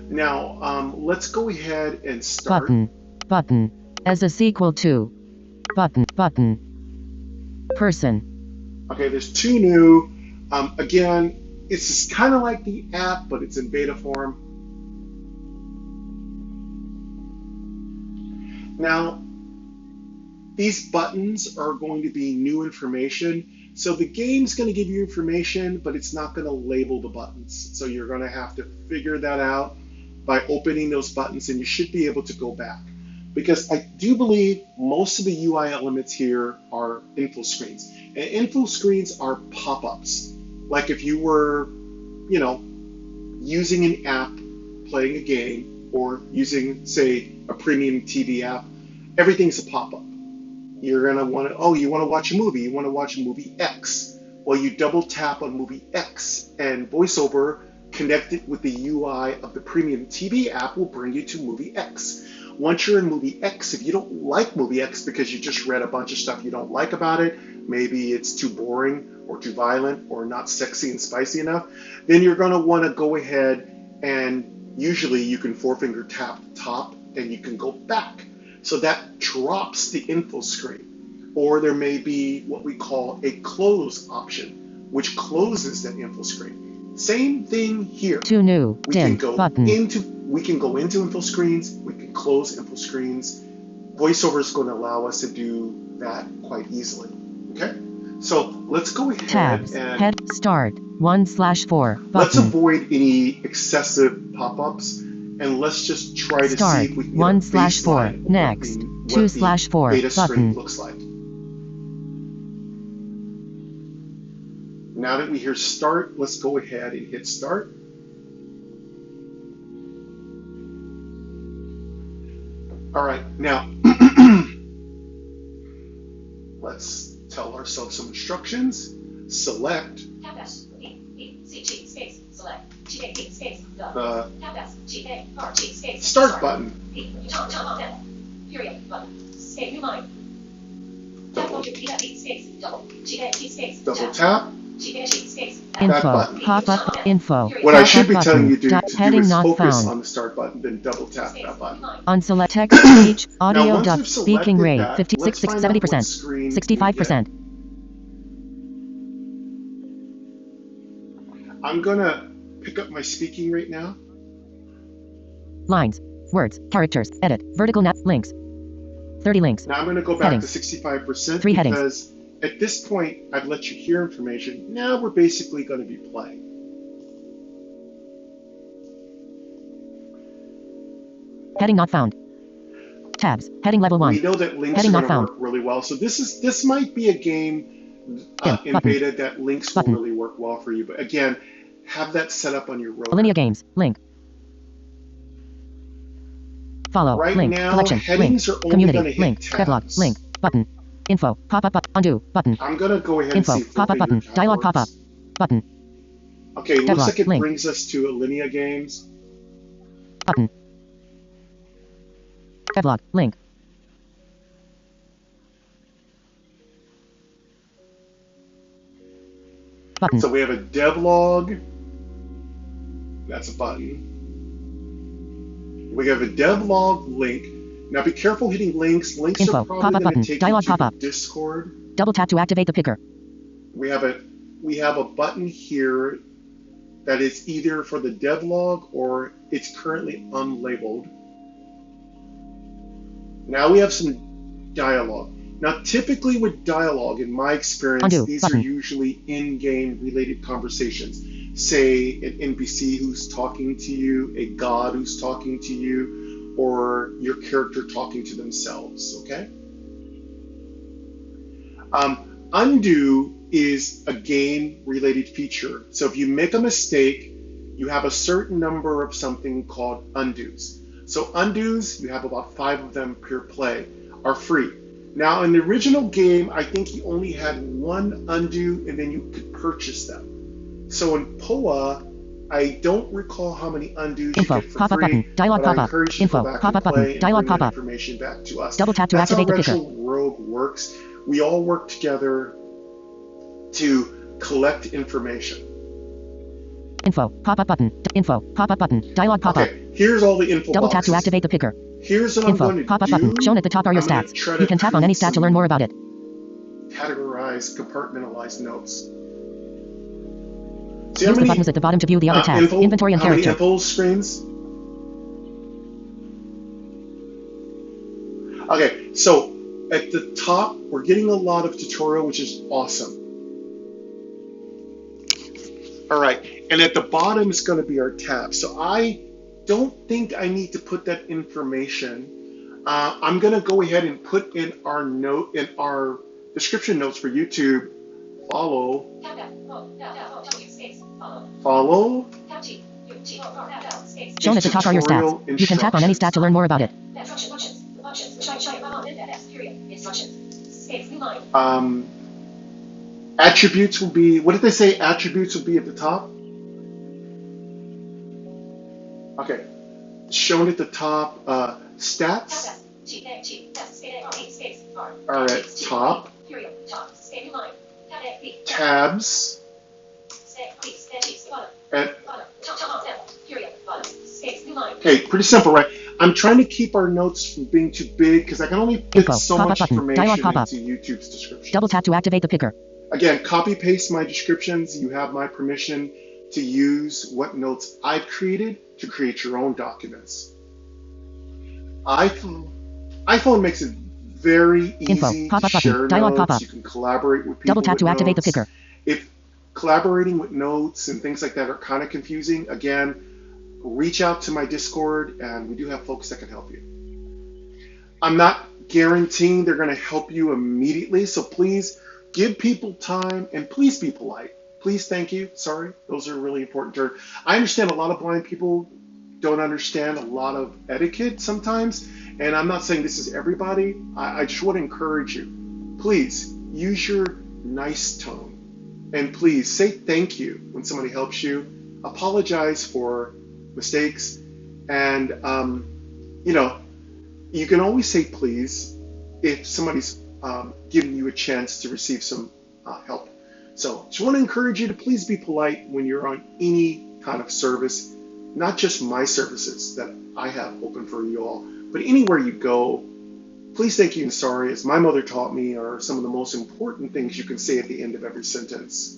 S1: Now, let's go ahead and start.
S2: Button. Button. As a sequel to. Button. Button. Person.
S1: Okay, there's two new. Again, it's just kind of like the app, but it's in beta form. Now, these buttons are going to be new information. So the game's going to give you information, but it's not going to label the buttons. So you're going to have to figure that out by opening those buttons, and you should be able to go back. Because I do believe most of the UI elements here are info screens. And info screens are pop-ups. Like if you were, using an app, playing a game, or using, say, a premium TV app, everything's a pop-up. You're gonna want to, you want to watch a movie, you want to watch movie X. Well, you double tap on movie X, and VoiceOver connected with the UI of the premium TV app will bring you to movie X. Once you're in movie X, if you don't like movie X because you just read a bunch of stuff you don't like about it, maybe it's too boring or too violent or not sexy and spicy enough, then you're going to want to go ahead and usually you can four-finger tap the top and you can go back. So that drops the info screen. Or there may be what we call a close option, which closes that info screen. Same thing here.
S2: To new. Dim button.
S1: We can go into info screens, we can close info screens. VoiceOver is going to allow us to do that quite easily. Okay? So let's go ahead
S2: Tabs.
S1: and
S2: Head. Start. 1/4.
S1: let's
S2: Button.
S1: avoid any excessive pop-ups and let's just try to
S2: Start.
S1: see if we can get a
S2: 1/4.
S1: baseline of
S2: Next.
S1: what
S2: 2/4.
S1: the beta screen
S2: Button.
S1: looks like. Now that we hear start, let's go ahead and hit start. All right, now let's tell ourselves some instructions. Select
S3: Tab dash E C G space select G A P space
S1: the
S3: Tab dash G A R G space
S1: start button.
S3: Period button. Save new line.
S1: Double tap.
S2: Info.
S1: button.
S2: Pop-up. Info.
S1: What I
S2: Pop-up
S1: should be telling you
S2: button.
S1: to do
S2: Heading
S1: is
S2: not
S1: focus
S2: found.
S1: on the start button, then double tap that button.
S2: On select text speech, audio
S1: once
S2: duck,
S1: we've
S2: speaking
S1: selected
S2: rate,
S1: that,
S2: 56,
S1: let's find out what
S2: 70%,
S1: screen we
S2: 65%.
S1: I'm gonna pick up my speaking rate now.
S2: Lines, words, characters, edit, vertical nap, links. 30 links.
S1: Now I'm gonna go back
S2: Headings.
S1: to 65%
S2: 3 headings.
S1: because at this point I've let you hear information. Now we're basically gonna be playing.
S2: Heading not found. Tabs. Heading level 1.
S1: We know that links
S2: Heading
S1: are
S2: not
S1: going to
S2: found.
S1: work really well. So this might be a game in
S2: Button.
S1: beta that links
S2: Button.
S1: will really work well for you. But again, have that set up on your roadmap.
S2: Alinea Games. Link. Follow.
S1: Right
S2: Link.
S1: now,
S2: Collection.
S1: headings
S2: Link.
S1: are only
S2: Community.
S1: going to hit
S2: Link. Devlog.
S1: tabs.
S2: Link. Button. Info. Pop-up. Undo. Button.
S1: I'm going to go ahead
S2: Info.
S1: and see
S2: Pop-up button. Dialog pop-up. Button.
S1: Okay, looks
S2: Devlog.
S1: like it
S2: Link.
S1: brings us to Alinea Games.
S2: Button. Devlog. Link. Button.
S1: So we have a devlog. That's a button. We have a devlog link. Now be careful hitting links. Links
S2: Info.
S1: are probably
S2: Pop-up
S1: going
S2: button.
S1: to take
S2: Dialog
S1: you to
S2: pop-up.
S1: Discord.
S2: Double tap to activate the picker.
S1: We have a button here that is either for the devlog or it's currently unlabeled. Now we have some dialogue. Now typically with dialogue, in my experience,
S2: Undo
S1: these
S2: button.
S1: are usually in-game related conversations. Say an NPC who's talking to you, a god who's talking to you, or your character talking to themselves, okay? Undo is a game-related feature. So if you make a mistake, you have a certain number of something called undos. So undos, you have about 5 of them per play, are free. Now in the original game, I think you only had 1 undo and then you could purchase them. So in POA, I don't recall how many undos
S2: Info.
S1: you get for
S2: Pop-up
S1: free,
S2: button. Dialog
S1: but I
S2: pop-up.
S1: encourage you to
S2: Info.
S1: go back
S2: Pop-up
S1: and play
S2: button.
S1: and
S2: Dialog
S1: bring that
S2: pop-up.
S1: information back to us.
S2: Double tap to
S1: That's
S2: activate
S1: how
S2: the picker.
S1: Retro Rogue works. We all work together to collect information.
S2: Info. Pop-up button. Info. Pop-up button. Dialog pop-up.
S1: Okay, here's all the info
S2: Double tap to
S1: boxes.
S2: activate the picker.
S1: Here's what I'm
S2: Info.
S1: going to
S2: Pop-up
S1: do.
S2: button. Shown at the top are your
S1: I'm gonna
S2: stats.
S1: try
S2: You can tap on any
S1: create
S2: stat to
S1: some
S2: learn more about it.
S1: Categorize, compartmentalize notes. See
S2: Use the buttons at the bottom to view the other tabs.
S1: info,
S2: Inventory and
S1: how many
S2: character.
S1: info screens? Okay, so at the top, we're getting a lot of tutorial, which is awesome. All right, and at the bottom is going to be our tab. So I don't think I need to put that information. I'm going to go ahead and put in our note, in our description notes for YouTube. Follow.
S2: Shown at the top are your stats. You can tap on any stat to learn more about it.
S1: Attributes will be, what did they say attributes will be at the top? Okay, shown at the top, stats are at top, tabs at, okay, pretty simple, right? I'm trying to keep our notes from being too big because I can only fit
S2: Info.
S1: so
S2: Pop-up
S1: much
S2: button.
S1: information
S2: Dialog pop-up.
S1: into YouTube's description.
S2: Double tap to activate the picker.
S1: Again, copy paste my descriptions. You have my permission to use what notes I've created to create your own documents. iPhone makes it very
S2: Info.
S1: easy to
S2: Pop-up button.
S1: share
S2: Dialog
S1: notes.
S2: pop-up.
S1: You can collaborate with people
S2: Double tap
S1: with
S2: to activate the
S1: notes.
S2: picker.
S1: If collaborating with notes and things like that are kind of confusing, again, reach out to my Discord and we do have folks that can help you. I'm not guaranteeing they're going to help you immediately, so please give people time and please be polite. Please, thank you. Sorry, those are really important terms. I understand a lot of blind people don't understand a lot of etiquette sometimes, and I'm not saying this is everybody. I just want to encourage you. Please use your nice tone, and please say thank you when somebody helps you. Apologize for mistakes, and you know, you can always say please if somebody's giving you a chance to receive some help. So just want to encourage you to please be polite when you're on any kind of service, not just my services that I have open for you all, but anywhere you go. Please, thank you, and sorry, as my mother taught me, are some of the most important things you can say at the end of every sentence.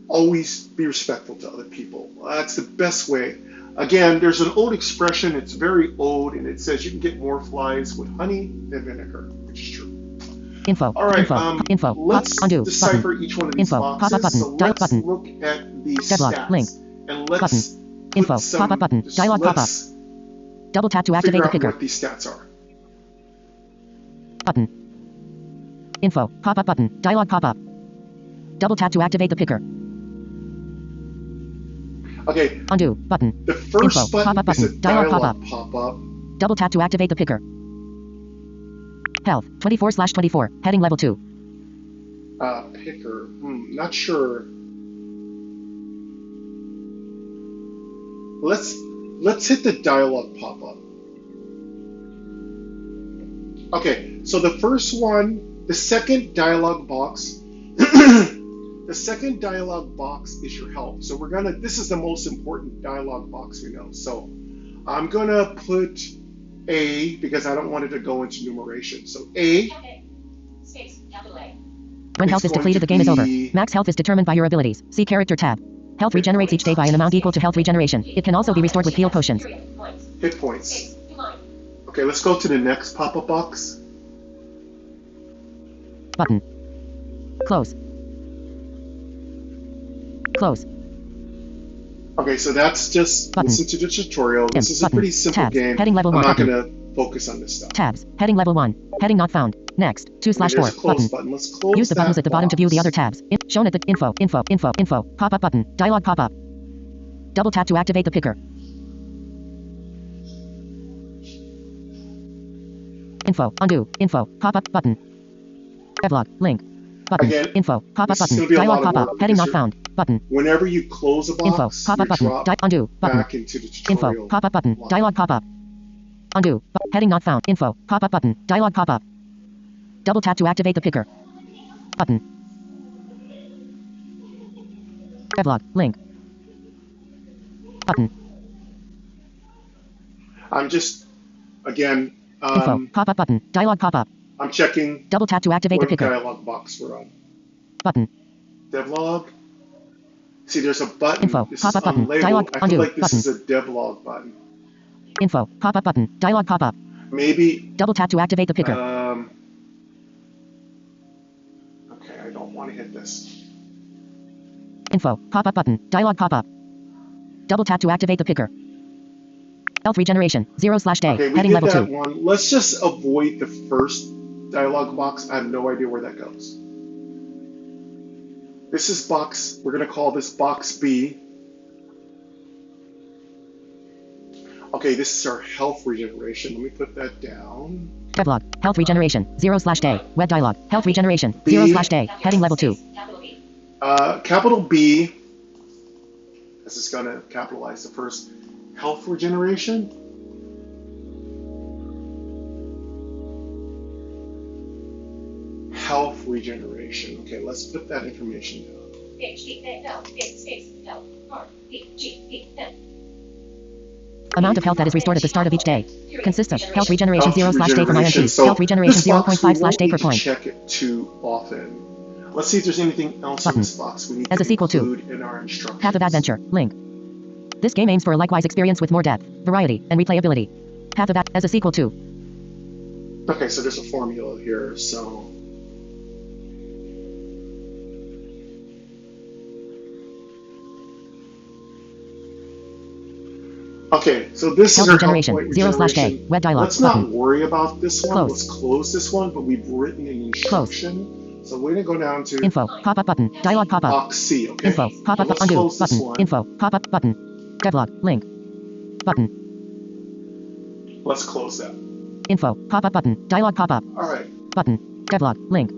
S1: Always be respectful to other people. That's the best way. Again, there's an old expression, it's very old, and it says you can get more flies with honey than vinegar, which is true.
S2: Info.
S1: All right,
S2: Info.
S1: Let's
S2: Undo.
S1: decipher
S2: Button.
S1: each one of these
S2: Info.
S1: boxes.
S2: Pop-up button.
S1: So
S2: Dial
S1: let's
S2: button.
S1: look at the
S2: Deadlock.
S1: stats.
S2: Link.
S1: And let's
S2: Info.
S1: put some,
S2: Pop-up button. Dialog pop-up.
S1: let's
S2: Double tap to activate
S1: figure
S2: the
S1: out
S2: picker.
S1: what these stats are.
S2: Button. Info. Pop-up button. Dialog pop-up. Double tap to activate the picker.
S1: Okay,
S2: Undo. Button.
S1: the first
S2: Info.
S1: button
S2: Pop-up
S1: is a
S2: button. Dialog
S1: dialog pop-up.
S2: Double tap to activate the picker. Health. 24/24. Heading level 2.
S1: Picker. Not sure. Let's hit the dialog pop-up. Okay, so the first one, the second dialog box, the second dialog box is your help. So this is the most important dialog box we know. So I'm gonna put A because I don't want it to go into numeration. So A.
S3: Cafe. Space. Capital A.
S2: When health is depleted, the game is over. Max health is determined by your abilities. See character tab. Health regenerates each day by an amount equal to health regeneration. It can also be restored with heal potions.
S3: Period. Points.
S1: Hit points.
S3: Space. Line.
S1: Okay, let's go to the next pop-up box.
S2: Button. Close. Close.
S1: Okay, so that's just
S2: Button.
S1: listen to the tutorial. This is a
S2: Button.
S1: pretty simple
S2: Tabs.
S1: game.
S2: Heading level
S1: I'm
S2: 1.
S1: not
S2: Button.
S1: gonna focus on this stuff.
S2: Tabs. Heading level 1. Heading not found. Next. 2/4.
S1: There's a close
S2: Button.
S1: button. Let's close
S2: Use the buttons
S1: that
S2: at the bottom to view the
S1: box.
S2: other tabs. Shown at the info. Pop-up button. Dialog pop-up. Double tap to activate the picker. Info. Undo. Info. Pop-up button. Devlog. Link. Button.
S1: Again,
S2: Info. Pop-up
S1: this is
S2: button.
S1: gonna be a lot
S2: Dialog
S1: of
S2: pop-up.
S1: work
S2: Heading
S1: because
S2: not found. Button.
S1: Whenever you close a box,
S2: Info. Pop-up
S1: you
S2: button.
S1: drop
S2: Undo. Button.
S1: back into the tutorial.
S2: Info. Pop-up button.
S1: line.
S2: Dialog pop-up. Undo. Heading not found. Info. Pop-up button. Dialog pop-up. Double tap to activate the picker. Button. Devlog. Link. Button.
S1: I'm just, again,
S2: Info. Pop-up button. Dialog pop-up.
S1: I'm checking
S2: Double tap to activate the
S1: what
S2: picker.
S1: dialog box we're on.
S2: Button.
S1: Devlog. See, there's a button.
S2: Info.
S1: This
S2: Pop-up
S1: is
S2: button.
S1: unlabeled.
S2: Dialog.
S1: I feel
S2: Undo.
S1: like this
S2: Button.
S1: is a devlog button.
S2: Info. Pop-up button. Dialog pop-up.
S1: Maybe.
S2: Double tap to activate the picker.
S1: Okay, I don't want to hit this.
S2: Info. Pop-up button. Dialog pop-up. Double tap to activate the picker. Health regeneration. 0/day.
S1: Okay, we
S2: Heading
S1: did
S2: level
S1: that
S2: 2.
S1: one. Let's just avoid the first dialog box. I have no idea where that goes. This is box, we're going to call this box B. Okay, this is our health regeneration. Let me put that down.
S2: Devlog. Health regeneration. 0/day. Web dialog. Health regeneration.
S1: B.
S2: 0/day. Heading level 2.
S3: Space. Capital B.
S1: Capital B. This is going to capitalize the first. Health regeneration. Health regeneration. Okay, let's put that information down.
S3: H D L space L R E G E N.
S2: Amount of health that is restored at the start of each day.
S3: Period.
S2: Consists of health regeneration
S1: Health
S2: 0/day for
S1: regeneration.
S2: INTs.
S1: So
S2: Health regeneration
S1: this box,
S2: 0.5/day
S1: we
S2: per
S1: won't need
S2: point.
S1: to check it too often. Let's see if there's anything else
S2: Button.
S1: in this box we need
S2: As
S1: to
S2: a sequel to
S1: include in our instructions.
S2: Path of Adventure. Link. This game aims for a likewise experience with more depth, variety, and replayability. Path of as a sequel to.
S1: Okay, so there's a formula here, so. Okay, so this
S2: Health
S1: is our
S2: regeneration.
S1: health point
S2: 0/day.
S1: regeneration.
S2: Web dialog.
S1: Let's
S2: Button.
S1: not worry about this one.
S2: Close.
S1: Let's close this one, but we've written an instruction. So we're going to go down to
S2: Info. Pop-up button. Dialog pop-up.
S1: box C, okay?
S2: Info. Pop-up.
S1: Let's
S2: Undo.
S1: close this
S2: Button.
S1: one.
S2: Info. Pop-up button. Devlog. Link. Button.
S1: Let's close that.
S2: Info. Pop-up button. Dialog pop-up.
S1: All right.
S2: Button. Devlog. Link.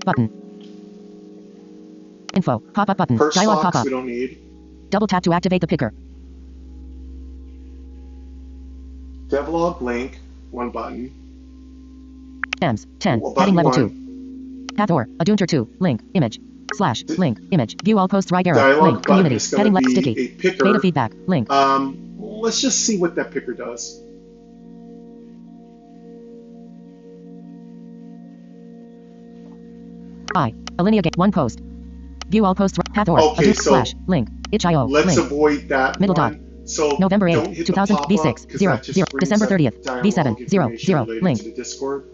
S2: Button. Info. Pop-up button.
S1: First
S2: Dialog
S1: box
S2: pop-up.
S1: we don't need.
S2: Double tap to activate the picker.
S1: Devlog link. One button.
S2: Ems. 10.
S1: Well,
S2: Heading
S1: button
S2: level 2.
S1: one.
S2: Pathor. Adunter 2. Link. Image. Slash. Link. Image. View all posts. Right arrow.
S1: Dialog
S2: Link.
S1: button
S2: Community.
S1: is going
S2: Heading
S1: to
S2: left.
S1: be
S2: Sticky.
S1: a picker.
S2: Beta feedback. Link.
S1: Let's just see what that picker does.
S2: Alinea game. One post. View all posts. Pathor.
S1: Okay, so
S2: slash. Link. itch.io.
S1: let's
S2: Link.
S1: avoid that
S2: Middle
S1: one.
S2: dot.
S1: So
S2: November
S1: don't
S2: 8th,
S1: hit
S2: 2000,
S1: the pop-up,
S2: V6,
S1: 'cause
S2: 0,
S1: that just
S2: 0,
S1: brings
S2: December
S1: up
S2: 30th,
S1: dialogue
S2: V7, 0,
S1: information
S2: 0,
S1: related
S2: link.
S1: to the Discord.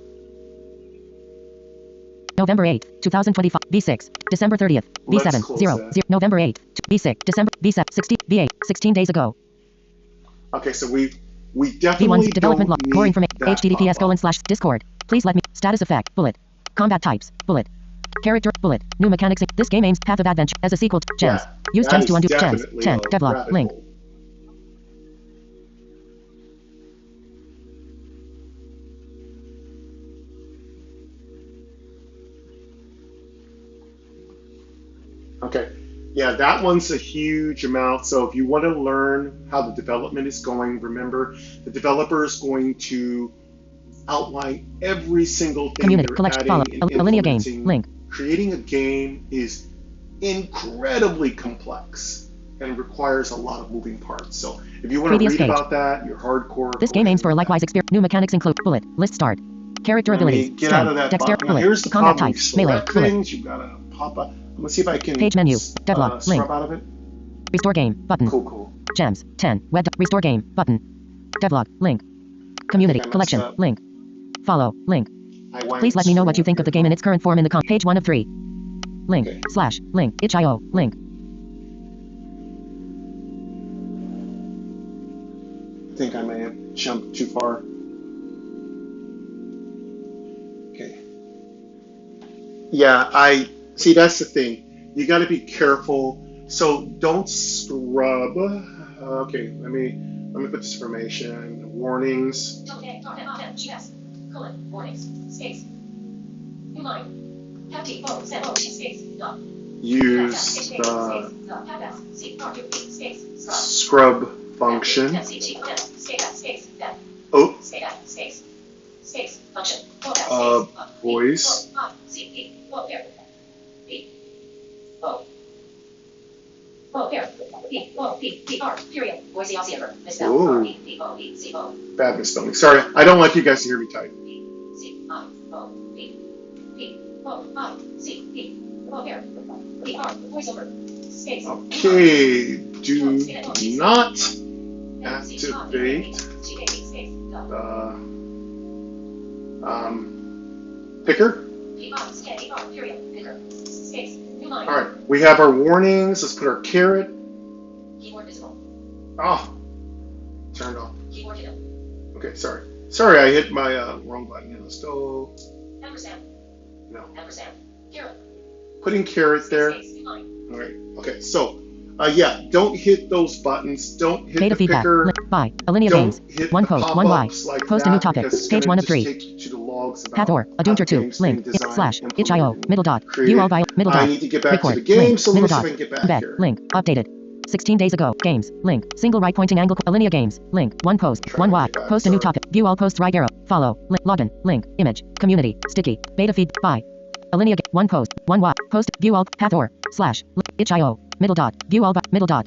S2: November 8th, 2025, V6, December 30th,
S1: Let's
S2: V7,
S1: close
S2: 0,
S1: that.
S2: 0, November 8th, V6, December, V7, 60, V8, 16 days ago.
S1: Okay, so we definitely
S2: V1's development log,
S1: don't
S2: core
S1: need
S2: information,
S1: that
S2: https
S1: pop-up.
S2: / Discord. Please let me, status effect, bullet. Combat types, bullet. Character, bullet. New mechanics, this game aims path of adventure as a sequel to gems.
S1: Yeah,
S2: Use
S1: that
S2: gems to
S1: is
S2: undo gems.
S1: definitely
S2: 10,
S1: a
S2: devlog,
S1: rabbit
S2: link.
S1: hole. Okay, yeah, that one's a huge amount. So if you want to learn how the development is going, remember the developer is going to outline every single thing
S2: Community,
S1: they're
S2: collection,
S1: adding
S2: follow,
S1: and
S2: Alinea games,
S1: implementing.
S2: link.
S1: Creating a game is incredibly complex and requires a lot of moving parts. So if you want to
S2: Previous
S1: read
S2: page.
S1: about that, you're hardcore.
S2: This
S1: go
S2: game
S1: ahead
S2: aims for a
S1: and read
S2: likewise experience. New mechanics include bullet, list start, character
S1: that. I mean,
S2: abilities,
S1: get out of
S2: strength,
S1: that
S2: dexterity,
S1: button.
S2: bullet,
S1: Here's the
S2: combat
S1: problem. You
S2: types, melee,
S1: select
S2: bullet,
S1: things, you gotta pop up. I'm gonna see if I can
S2: page menu, devlog, link,
S1: scrub out of it.
S2: restore game, button,
S1: Cool.
S2: gems, 10, web, restore game, button, devlog, link, community,
S1: I messed
S2: collection,
S1: up.
S2: link, follow, link.
S1: I went
S2: Please let me know what you think of the game in
S1: here.
S2: its current form in the page 1 of 3. Link,
S1: Okay.
S2: slash, link, itch.io, link.
S1: I think I may have jumped too far. Okay. Yeah, I see. That's the thing. You got to be careful. So don't scrub. Okay, let me put this information. Warnings.
S3: Warnings. Space. New line. Empty. Oh, set. Oh, space. Dot.
S1: Use the scrub function. Oh, voice. Bad misspelling. Sorry, I don't like you guys to hear me type. Okay, do not activate the picker. Alright, we have our warnings. Let's put our carrot. Oh, turned off. Okay, sorry. Sorry, I hit my wrong button. Here, let's go. No. Putting carrot there. Alright, okay, so, yeah, don't hit those buttons. Don't hit
S2: Beta
S1: the
S2: feedback,
S1: picker.
S2: link, by, Alinea
S1: Don't
S2: games,
S1: hit
S2: 1
S1: the
S2: post, 1 Y,
S1: pop-ups like
S2: post a new
S1: that,
S2: topic,
S1: because it's
S2: page
S1: gonna
S2: 1 of
S1: just
S2: 3.
S1: take you to the logs about
S2: Pathor,
S1: how the
S2: Adunter 2,
S1: game's been
S2: link,
S1: designed,
S2: slash, itch.io,
S1: implemented,
S2: middle dot,
S1: created.
S2: view all by, middle
S1: I
S2: dot,
S1: need to get back
S2: record,
S1: to the game,
S2: link,
S1: so let me
S2: middle
S1: see if
S2: dot,
S1: I can get back
S2: embed,
S1: here.
S2: link, updated. 16 days ago, games, link, single right pointing angle, Alinea games, link, 1 post,
S1: Try
S2: 1
S1: to
S2: Y,
S1: get back,
S2: post a new
S1: sorry.
S2: topic, view all posts right arrow, follow, link, login, link, image, community, sticky, beta feed, by. Alinea 1 post, 1 Y, post, view all, Pathor, slash, itch.io, middle dot, view all, middle dot.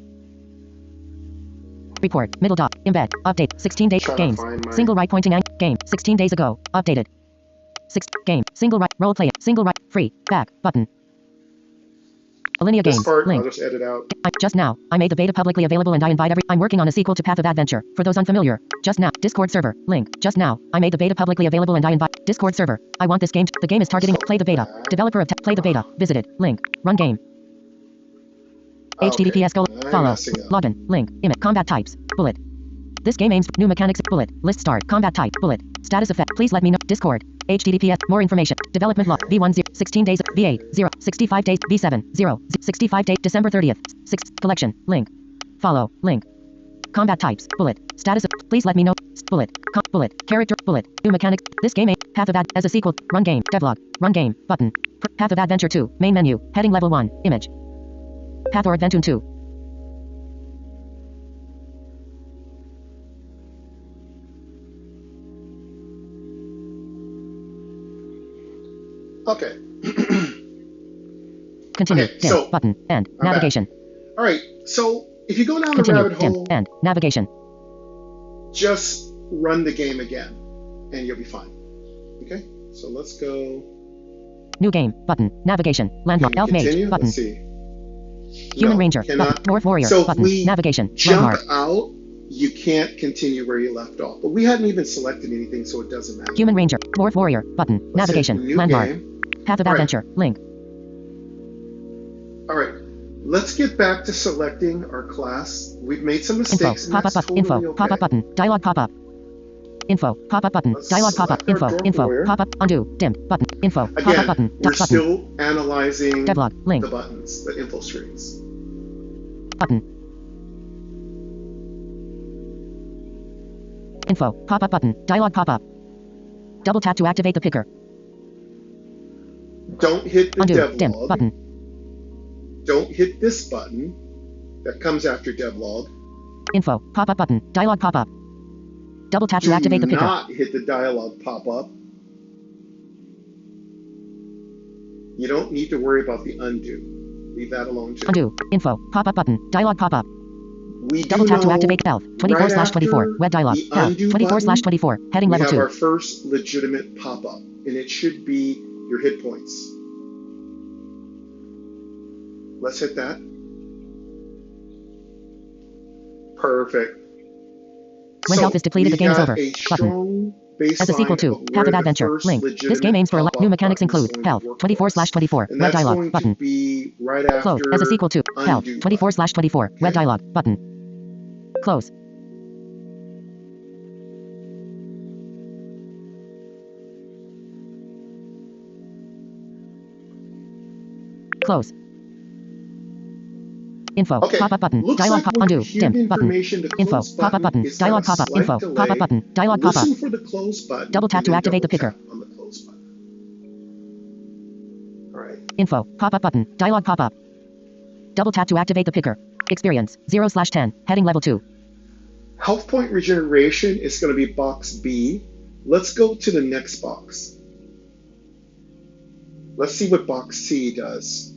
S2: Report, middle dot, embed, update, 16 days,
S1: Try to
S2: games,
S1: find my-
S2: single right pointing angle, game, 16 days ago, updated. 6, game, single right, role play, single right, free, back, button. Alinea
S1: This
S2: games,
S1: part, I'll
S2: link.
S1: just edit out.
S2: Just now, I made the beta publicly available and I invite I'm working on a sequel to Path of Adventure. For those unfamiliar, just now, Discord server, link. Just now, I made the beta publicly available and I invite Discord server. I want this game. The game is targeting, play the beta. Developer of play the beta, visited, link, run game. HTTPS go,
S1: I'm
S2: follow,
S1: messing up.
S2: login, link, image, combat types, bullet. This game aims, new mechanics, bullet, list start, combat type, bullet, status effect, please let me know, Discord, HTTPS, more information, development log, V1, 0, 16 days, V8, 0, 65 days, V7, 0, 65 days, December 30th, 6, collection, link, follow, link, combat types, bullet, status, please let me know, bullet, bullet, character, bullet, new mechanics, this game, Path of Ad, as a sequel, run game, devlog, run game, button, Path of Adventure 2, main menu, heading level 1, image, Path or Adventure 2.
S1: Okay.
S2: Continue.
S1: Okay,
S2: Dim.
S1: so
S2: Button. End.
S1: I'm back.
S2: Navigation.
S1: All right. So if you go down the
S2: Continue.
S1: rabbit
S2: Dim.
S1: hole,
S2: End. Navigation.
S1: just run the game again, and you'll be fine. Okay. So let's go.
S2: New game. Button. Navigation. Landmark.
S1: Can
S2: Elf
S1: we
S2: Mage.
S1: continue?
S2: Button.
S1: Let's see.
S2: Human
S1: No,
S2: Ranger.
S1: cannot.
S2: Button. Dwarf Warrior.
S1: So if
S2: Button.
S1: we
S2: Navigation.
S1: jump
S2: Landmark.
S1: out, you can't continue where you left off. But we hadn't even selected anything, so it doesn't matter.
S2: Human Ranger. Dwarf Warrior. Button.
S1: Let's hit
S2: Navigation.
S1: new
S2: Landmark.
S1: game.
S2: Path of
S1: All right.
S2: Adventure. Link.
S1: All right. Let's get back to selecting our class. We've made some
S2: Info.
S1: mistakes, and
S2: Pop-up
S1: that's
S2: button.
S1: totally
S2: Info.
S1: okay.
S2: Pop-up button. Dialog pop-up. Info. Pop-up button.
S1: Let's
S2: Dialog pop-up.
S1: select our
S2: Info.
S1: Dwarf
S2: Info.
S1: Warrior.
S2: Pop-up. Undo. Dim. Button. Info. Pop-up
S1: Again,
S2: button.
S1: we're
S2: Button.
S1: still analyzing
S2: Devlog. Link.
S1: the buttons, the info screens.
S2: Button. Info. Pop-up button. Dialog pop-up. Double tap to activate the picker.
S1: Don't hit the
S2: Undo. Dim.
S1: devlog.
S2: Button.
S1: Don't hit this button that comes after devlog.
S2: Info. Pop-up button. Dialog pop-up. Double tap to activate the
S1: Do
S2: picker.
S1: not hit the dialog pop-up. You don't need to worry about the undo. Leave that alone too.
S2: Undo. Info. Pop-up button. Dialog pop-up.
S1: We do
S2: Double tap to
S1: know
S2: activate health. 24/24. Web dialog.
S1: the
S2: Health.
S1: undo
S2: 24/24. Heading
S1: we
S2: level
S1: have
S2: 2.
S1: our first legitimate pop-up, and it should be your hit points. Let's hit that. Perfect.
S2: When health is depleted, the game is over.
S1: A
S2: Button.
S1: strong
S2: As a sequel
S1: baseline
S2: to
S1: of
S2: Path
S1: where
S2: of
S1: the
S2: Adventure.
S1: first
S2: Link. This
S1: legitimate
S2: game aims for
S1: pop-up
S2: new mechanics
S1: button is
S2: include
S1: going to
S2: health.
S1: work for us.
S2: 24/24.
S1: And
S2: Web
S1: that's
S2: dialog.
S1: going
S2: Button.
S1: to be right after
S2: Close. As a sequel to health.
S1: undo
S2: 24/24. Web
S1: Okay.
S2: dialog. Button. Close. Close. Info.
S1: Okay.
S2: Pop-up button.
S1: Looks
S2: Dialog
S1: like
S2: pop.
S1: when
S2: Undo.
S1: you hear
S2: Dim.
S1: the
S2: Button.
S1: information, the
S2: Info.
S1: close
S2: Pop-up button.
S1: it's got a
S2: Dialog pop-up.
S1: slight
S2: Info.
S1: delay.
S2: Pop-up button. Dialog pop-up.
S1: Listen for the close button.
S2: Double tap
S1: and
S2: to
S1: then
S2: activate the
S1: double
S2: picker.
S1: tap on the close button. All right.
S2: Info. Pop-up button. Dialog pop-up. Double tap to activate the picker. Experience. 0/10. Heading level 2.
S1: Health point regeneration is going to be box B. Let's go to the next box. Let's see what box C does.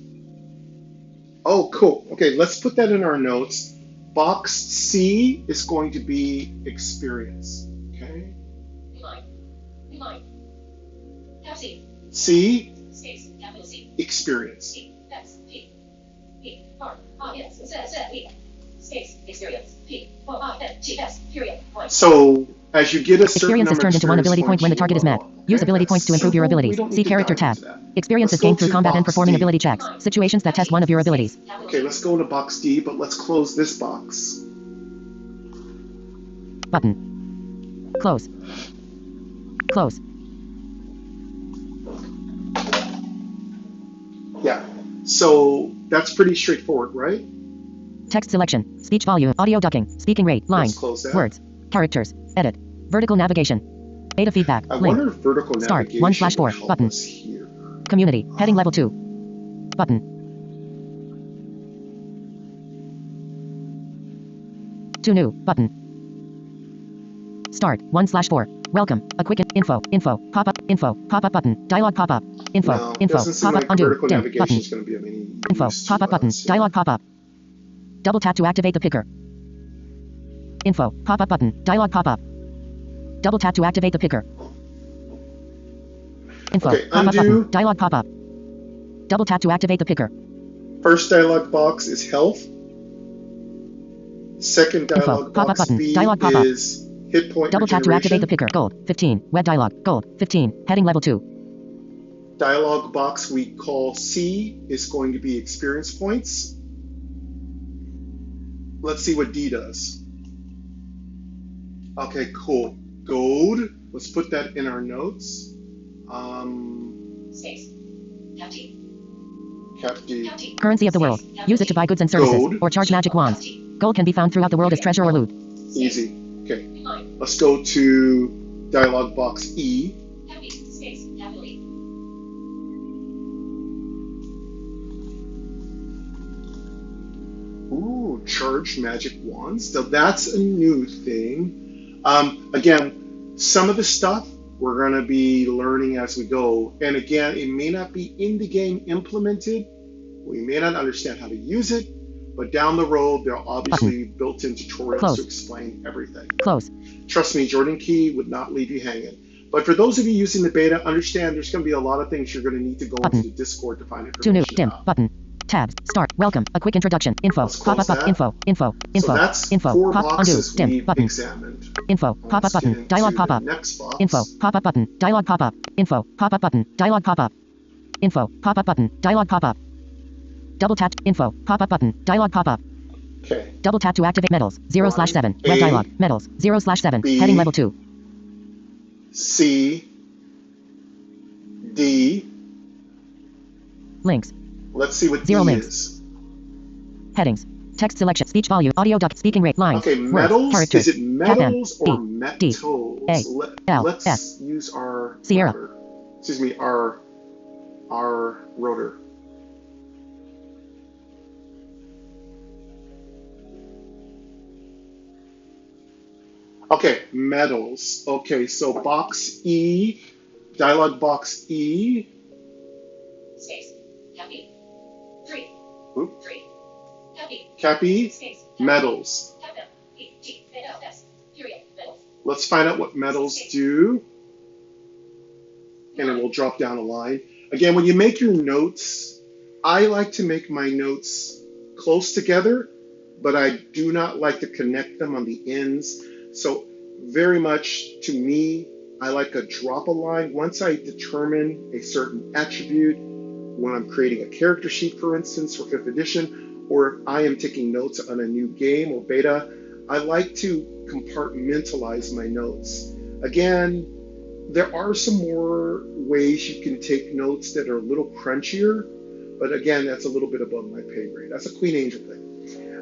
S1: Oh, cool. Okay, let's put that in our notes. Box C is going to be experience. Okay.
S3: Rewind. Rewind. Tab C.
S1: C,
S3: Space. Capital C.
S1: experience.
S3: C. X. P. P. R. R. S. Z. Z. E. Space. Experience. P. O. R. N. G. S. Period. Point.
S1: So as you get a certain
S2: Experience is
S1: number
S2: turned
S1: of
S2: into one
S1: experience
S2: ability point when the
S1: points,
S2: target is
S1: you
S2: met.
S1: level up.
S2: Use
S1: Okay,
S2: ability
S1: that's
S2: points to improve your
S1: simple. We
S2: abilities.
S1: don't
S2: See
S1: need to
S2: character
S1: dive
S2: tab.
S1: into that.
S2: Experience
S1: Let's
S2: is gained
S1: go
S2: through
S1: to
S2: combat and
S1: box
S2: performing
S1: D.
S2: ability checks. Situations that test one of your abilities.
S1: Okay, let's go to box D, but let's close this box.
S2: Button. Close. Close.
S1: Yeah. So that's pretty straightforward, right?
S2: Text selection. Speech volume. Audio ducking. Speaking rate. Lines.
S1: Let's close that.
S2: Words. Characters. Edit. Vertical navigation. Beta feedback.
S1: I
S2: Link.
S1: wonder if vertical
S2: Start.
S1: navigation
S2: 1/4.
S1: would help
S2: Button.
S1: us here.
S2: Community. Heading level 2. Button. 2 new. Button. Start. 1/4. Welcome. A quick info. Info. Pop-up. Info. Pop-up button. Dialog pop-up. Info.
S1: No,
S2: Info.
S1: doesn't seem
S2: Pop-up.
S1: like
S2: Undo.
S1: vertical
S2: Dim.
S1: navigation
S2: Button.
S1: is going to be of any
S2: Info.
S1: use to
S2: Pop-up button.
S1: us.
S2: Dialog pop-up. Double tap to activate the picker. Info. Pop-up button. Dialog pop-up. Double tap to activate the picker. Info.
S1: Okay,
S2: Pop-up
S1: undo.
S2: button. Dialog pop-up. Double tap to activate the picker.
S1: First dialog box is health. Second
S2: Info.
S1: dialog
S2: Pop-up
S1: box
S2: button.
S1: B
S2: Dialog pop-up.
S1: is hit point
S2: Double tap to activate the
S1: regeneration.
S2: picker. Gold. 15. Web dialog. Gold. 15. Heading level 2.
S1: Dialog box we call C is going to be experience points. Let's see what D does. Okay, cool. Gold. Let's put that in our notes.
S3: Space. Tab T.
S1: Cap D.
S3: Tab T.
S2: Currency of the world. Use it to buy goods and services
S1: Gold.
S2: or charge magic wands. Gold can be found throughout the world as treasure or loot.
S1: Easy. Okay.
S3: Rewind.
S1: Let's go to dialog box E.
S3: Tab E. Space. Capital E.
S1: Ooh, charged magic wands. So that's a new thing. Again, some of the stuff We're going to be learning as we go. And again, it may not be in the game implemented. We may not understand how to use it, but down the road, there are obviously built-in tutorials to explain everything. Trust me, Jordan Key would not leave you hanging. But for those of you using the beta, understand there's going to be a lot of things you're going to need to go into the Discord to find information about.
S2: Tabs. Start. Welcome. A quick introduction. Info. Pop-up button. Info. So
S1: that's
S2: info.
S1: 4
S2: Pop. Undo.
S1: boxes
S2: Dim.
S1: we've
S2: Button.
S1: examined.
S2: Info. Pop-up button. Dialog pop-up. Info. Pop-up button. Dialog pop-up. Info. Pop-up button. Dialog pop-up. Info. Pop-up button. Dialog pop-up. Double tap. Info. Pop-up button. Dialog pop-up.
S1: Okay.
S2: Double tap to activate medals. 0/7. Web dialog. Medals. 0/7.
S1: B,
S2: Heading level 2.
S1: C, D.
S2: Links.
S1: Let's see what
S2: 0
S1: D
S2: links.
S1: is.
S2: Headings. Text selection. Speech volume. Audio duct. Speaking rate. Lines.
S1: Okay,
S2: Words.
S1: metals.
S2: Characters.
S1: Is it metals
S2: Cap M,
S1: or
S2: D,
S1: metals?
S2: A, L,
S1: Let's
S2: S.
S1: use our
S2: Sierra.
S1: rotor. Excuse me, our rotor. Okay, metals. Okay, so box E, dialog box E.
S3: Space. Copy. 3.
S1: Oop.
S3: 3. Copy.
S1: Cap E,
S3: Space.
S1: metals.
S3: Cap M. E. G. L. S. Period. Metals.
S1: Let's find out what metals do. And then we'll drop down a line. Again, when you make your notes, I like to make my notes close together, but I do not like to connect them on the ends. So very much to me, I like a drop a line. Once I determine a certain attribute, when I'm creating a character sheet, for instance, for 5th edition, or if I am taking notes on a new game or beta, I like to compartmentalize my notes. Again, there are some more ways you can take notes that are a little crunchier, but again, that's a little bit above my pay grade. That's a Queen Angel thing.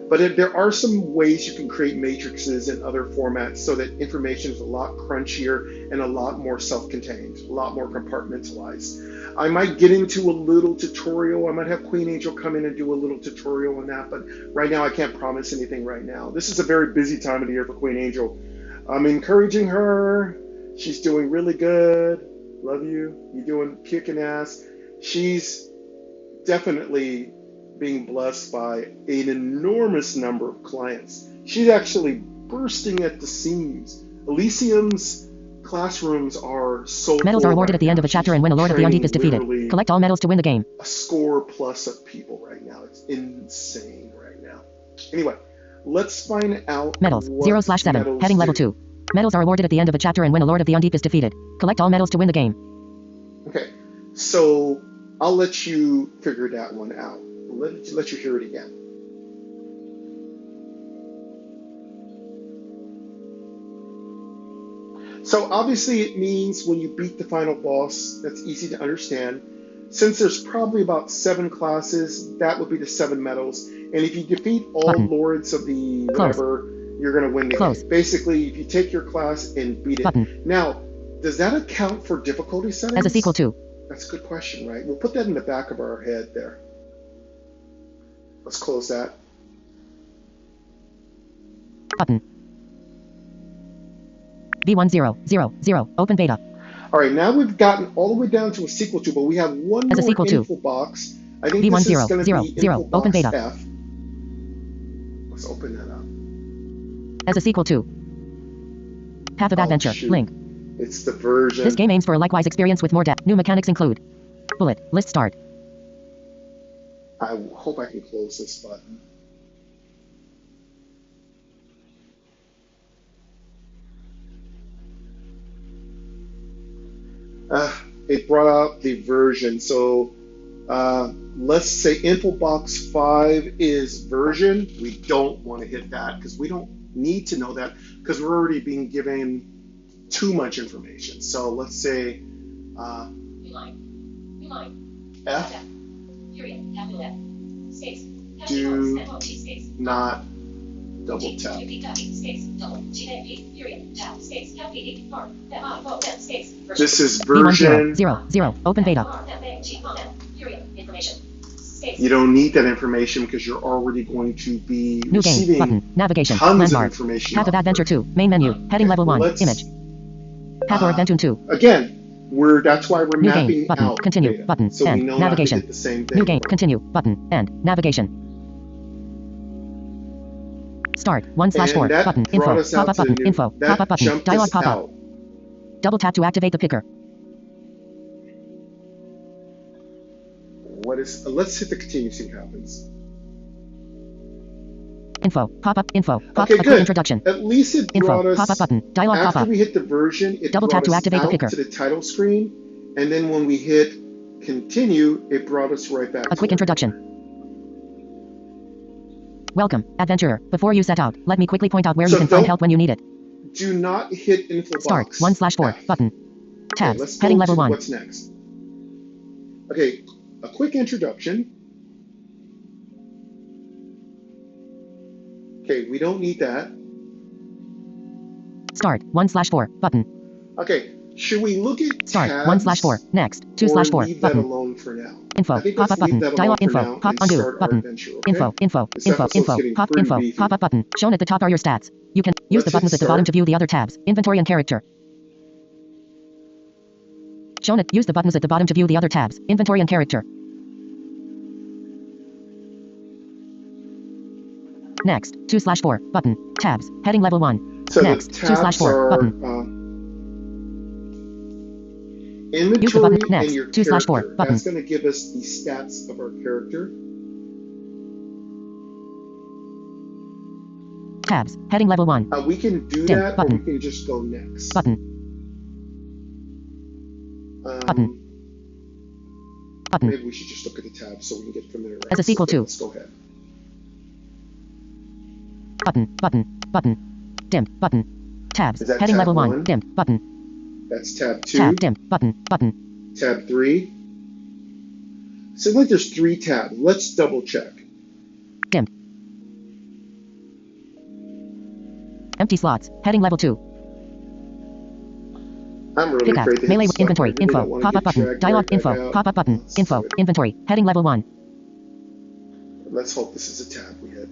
S1: But there are some ways you can create matrices and other formats so that information is a lot crunchier and a lot more self-contained, a lot more compartmentalized. I might get into a little tutorial. I might have Queen Angel come in and do a little tutorial on that, but right now I can't promise anything right now. This is a very busy time of the year for Queen Angel. I'm encouraging her. She's doing really good. Love you. You're doing kicking ass. She's definitely being blessed by an enormous number of clients. She's actually bursting at the seams. Elysium's classrooms are so
S2: Medals
S1: full
S2: are awarded
S1: right
S2: at the end
S1: now.
S2: of a chapter and when a Lord of the
S1: Training
S2: Undeep is defeated.
S1: literally
S2: Collect all medals to win the game.
S1: a score plus of people right now. It's insane right now. Anyway, let's find out
S2: Medals.
S1: what
S2: 0/7.
S1: medals
S2: Heading level
S1: do.
S2: 2. Medals are awarded at the end of a chapter and when a Lord of the Undeep is defeated. Collect all medals to win the game.
S1: Okay, so I'll let you figure that one out. Let you hear it again. So obviously it means when you beat the final boss, that's easy to understand. Since there's probably about 7 classes, that would be the 7 medals. And if you defeat all
S2: Button.
S1: lords of the
S2: Close.
S1: whatever, you're going to win the
S2: Close.
S1: game. Basically, if you take your class and beat it.
S2: Button.
S1: Now, does that account for difficulty settings?
S2: As a sequel to.
S1: That's a good question, right? We'll put that in the back of our head there. Let's close that.
S2: Button. B1000. Open beta.
S1: All right, now we've gotten all the way down to a sequel to, but we have one
S2: As a
S1: more
S2: sequel to.
S1: info box. I think this is going to be info box
S2: Open beta.
S1: F. Let's open that up.
S2: As a sequel to. Path of
S1: Oh,
S2: Adventure.
S1: shoot.
S2: Link.
S1: It's the version.
S2: This game aims for a likewise experience with more depth. New mechanics include. Bullet. List start.
S1: I hope I can close this button. It brought out the version. So let's say info box 5 is version. We don't want to hit that because we don't need to know that because we're already being given too much information. So let's say
S3: New line. New line.
S1: F,
S3: Period. Capital F. Space.
S1: Do
S3: Capital T space.
S1: not double tap.
S3: Space. Double G A P. Period. Tap. Space. Copy. R. F I O N space.
S1: This is version.
S2: B1000. Open beta.
S3: R F A G O N. Period. Information. Space.
S1: You don't need that information because you're already going to be
S2: New game.
S1: receiving
S2: Button. Navigation.
S1: tons of
S2: Landmark.
S1: information.
S2: Path of
S1: off
S2: Adventure
S1: there.
S2: 2. Main menu. Heading level 1.
S1: Let's
S2: Image. Path or Adventure 2.
S1: Again, that's why we're
S2: New
S1: mapping
S2: game. Button.
S1: out
S2: Continue.
S1: data.
S2: Button.
S1: So we
S2: End.
S1: know
S2: Navigation.
S1: not to hit the same thing.
S2: New game. Continue. Button. End. Navigation. Start. 1/4.
S1: And that
S2: Button.
S1: brought
S2: Info.
S1: us out
S2: Pop-up
S1: to the
S2: button.
S1: new-
S2: Info.
S1: that
S2: Pop-up button.
S1: jumped
S2: Dialog
S1: us
S2: pop-up.
S1: out.
S2: Double tap to activate the picker.
S1: Let's hit the continue, see what happens.
S2: Info. Pop-up. Info. Pop.
S1: Okay,
S2: A quick
S1: good.
S2: introduction.
S1: At least it brought
S2: Info.
S1: us,
S2: Pop-up button. Dialog
S1: after
S2: pop-up.
S1: we hit the version, it
S2: Double
S1: brought
S2: tap to
S1: us
S2: activate the
S1: out
S2: picker.
S1: to the title screen, and then when we hit continue, it brought us right back
S2: A
S1: to
S2: quick
S1: it.
S2: introduction. Welcome, adventurer. Before you set out, let me quickly point out where
S1: So
S2: you can find
S1: don't-
S2: help when you need it.
S1: Do not hit info
S2: Start.
S1: box.
S2: 1/4.
S1: F.
S2: Button.
S1: Okay,
S2: Tabs.
S1: let's
S2: Heading
S1: go
S2: level
S1: to
S2: 1.
S1: what's next. Okay, a quick introduction. Okay, we don't need that.
S2: Start. 1/4. Button.
S1: Okay, should we look at
S2: Start.
S1: tabs
S2: 1/4. Next.
S1: or
S2: 2/4.
S1: leave that
S2: Button.
S1: alone for now?
S2: Info.
S1: I think
S2: Pop-up
S1: let's leave
S2: button.
S1: that alone
S2: Dialog
S1: for
S2: info.
S1: now
S2: Pop
S1: and
S2: undo.
S1: start our
S2: Button.
S1: adventure, okay?
S2: Info. Info.
S1: This
S2: Info.
S1: episode's
S2: Info.
S1: getting
S2: Pop.
S1: pretty
S2: Info.
S1: beefy.
S2: Pop-up button. Shown at the top are your stats. You can use the
S1: Let's
S2: buttons
S1: hit
S2: at the bottom
S1: start.
S2: to view the other tabs. Inventory and character. Use the buttons at the bottom to view the other tabs. Inventory and character. Next. 2/4. Button. Tabs. Heading level 1.
S1: So
S2: Next.
S1: the tabs
S2: 2/4.
S1: are
S2: Button.
S1: inventory
S2: button.
S1: and
S2: Next.
S1: your
S2: 2/4.
S1: character.
S2: Button.
S1: That's going to give us the stats of our character.
S2: Tabs. Heading level 1.
S1: We can do
S2: Dim.
S1: that,
S2: Button.
S1: or we can just go next.
S2: Button. Button. Button.
S1: Maybe we should just look at the tabs so we can get familiarized.
S2: As a sequel to.
S1: Let's go ahead.
S2: Button. Button. Button. Dim. Button. Tabs.
S1: Is that
S2: Heading
S1: tab
S2: level 1.
S1: one?
S2: Dim. Button.
S1: That's tab 2.
S2: Tab. Dim. Button. Button.
S1: Tab 3. Seems like there's 3 tabs. Let's double check.
S2: Dim. Empty slots. Heading level 2.
S1: I'm really
S2: Pickaxe.
S1: afraid to hit
S2: Melee
S1: select.
S2: inventory.
S1: I really
S2: Info.
S1: don't wanna
S2: Pop-up
S1: get
S2: button.
S1: dragged
S2: Dialog
S1: right back
S2: info.
S1: out.
S2: Pop-up button.
S1: Let's
S2: Info.
S1: do it.
S2: Inventory. Heading level 1.
S1: Let's hope this is a tab we hit.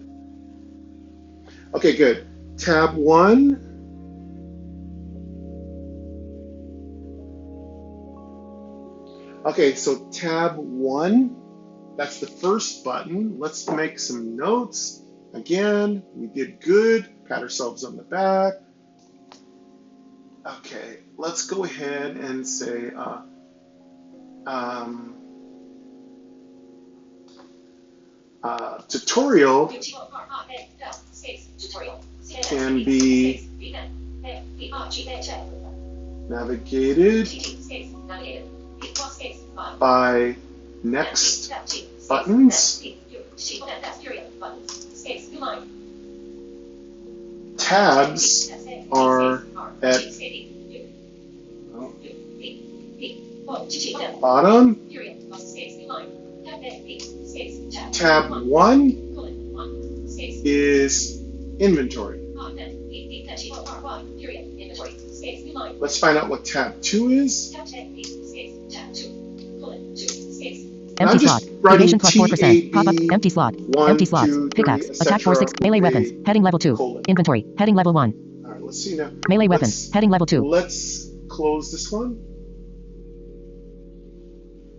S1: Okay, good. Tab 1. Okay, so tab 1, that's the first button. Let's make some notes. Again, we did good. Pat ourselves on the back. Okay, let's go ahead and say tutorial can be navigated by next buttons. Tabs are at bottom. Tab 1 is inventory. Let's find out what tab 2 is.
S2: Empty slot.
S1: writing
S2: Evasion plus 4%. Pop-up.
S1: TAB
S2: Empty slot.
S1: 1,
S2: Empty slots.
S1: 2, 3,
S2: Pickaxe. Attack
S1: etc.
S2: 4/6. Melee weapons. Heading level 2.
S1: colon.
S2: Inventory. Heading level 1.
S1: All right, let's see now.
S2: Melee weapons. Heading level 2.
S1: Let's close this one.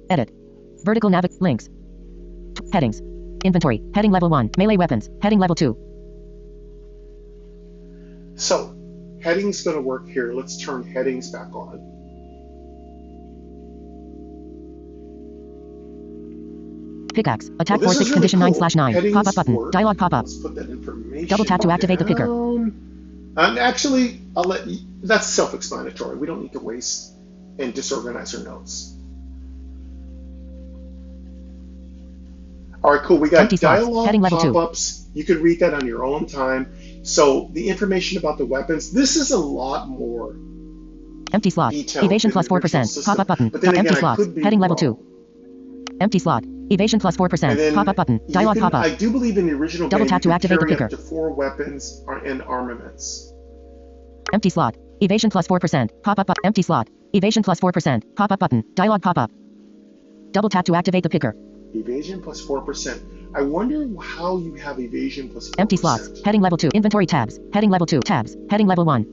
S2: Edit. Vertical links. Headings. Inventory. Heading level 1. Melee weapons. Heading level 2.
S1: So, heading's going to work here. Let's turn headings back on.
S2: Pickaxe. Attack
S1: Well, this
S2: 4/6.
S1: is really
S2: Condition
S1: cool.
S2: 9/9.
S1: Headings
S2: Pop-up button.
S1: work.
S2: Dialog pop-up.
S1: Let's put that information
S2: Double tap to activate the picker.
S1: down. Actually, I'll let you, that's self-explanatory. We don't need to waste and disorganize our notes. All right, cool. We got
S2: Empty slots.
S1: dialogue
S2: Heading level 2.
S1: pop-ups. You can read that on your own time. So the information about the weapons, this is a lot more
S2: Empty slot.
S1: detailed
S2: Evasion
S1: in
S2: plus
S1: the original
S2: 4%.
S1: system.
S2: Pop-up button.
S1: But then again,
S2: Empty
S1: I
S2: slots.
S1: could be
S2: Heading level
S1: wrong.
S2: 2. Empty slot. Evasion plus 4%.
S1: And then
S2: Pop-up button.
S1: you
S2: Dialog
S1: can-
S2: pop-up.
S1: I do believe in the original
S2: Double
S1: game
S2: tap to
S1: you could
S2: activate the
S1: carry
S2: picker.
S1: up to 4 weapons and armaments.
S2: Empty slot. Evasion plus 4%. Pop-up button. Empty slot. Evasion plus 4%. Pop-up button. Dialog pop-up. Double tap to activate the picker.
S1: Evasion plus 4%. I wonder how you have evasion plus 4%.
S2: Empty slots. Heading level 2. Inventory tabs. Heading level 2. Tabs. Heading level 1.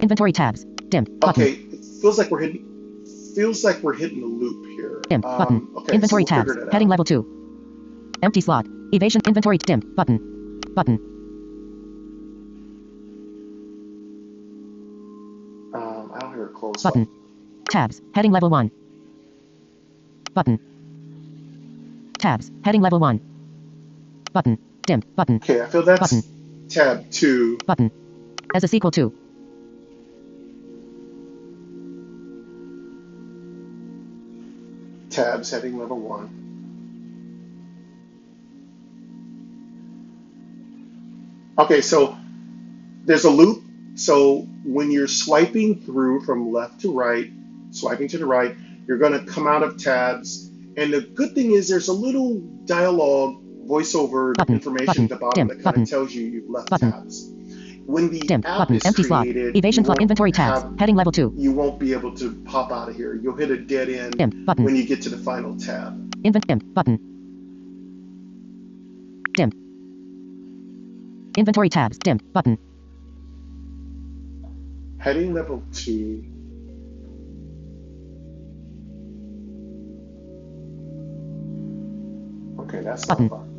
S2: Inventory tabs. Dim. Button.
S1: Okay, it feels like we're hitting the loop here.
S2: Dim. Button.
S1: Okay,
S2: Inventory
S1: so we'll
S2: tabs.
S1: figure it
S2: Heading
S1: out.
S2: level 2. Empty slot. Evasion. Inventory. Dim. Button. Button.
S1: I don't hear a close
S2: Button. Tabs. Heading level 1. Button. Tabs. Heading level 1. Button. Dim. Button.
S1: Okay, I feel that's
S2: Button.
S1: tab 2.
S2: Button. As a sequel to.
S1: Tabs heading level 1. Okay, so there's a loop. So when you're swiping through from left to right, swiping to the right, you're going to come out of tabs. And the good thing is there's a little dialogue, voiceover
S2: Button.
S1: information at the bottom
S2: Dim.
S1: that kind
S2: Button.
S1: of tells you you've left
S2: Button.
S1: tabs. When the
S2: Dim.
S1: app
S2: Button.
S1: is
S2: Empty slot.
S1: created,
S2: Evasion
S1: you
S2: slot.
S1: won't
S2: Inventory tabs.
S1: have-
S2: Heading level 2.
S1: you won't be able to pop out of here. You'll hit a dead end
S2: Dim. Button.
S1: when you get to the final tab.
S2: Dim. Button. Dim. Inventory tabs. Dim. Button.
S1: Heading level 2. Okay, that's not
S2: Button.
S1: fun.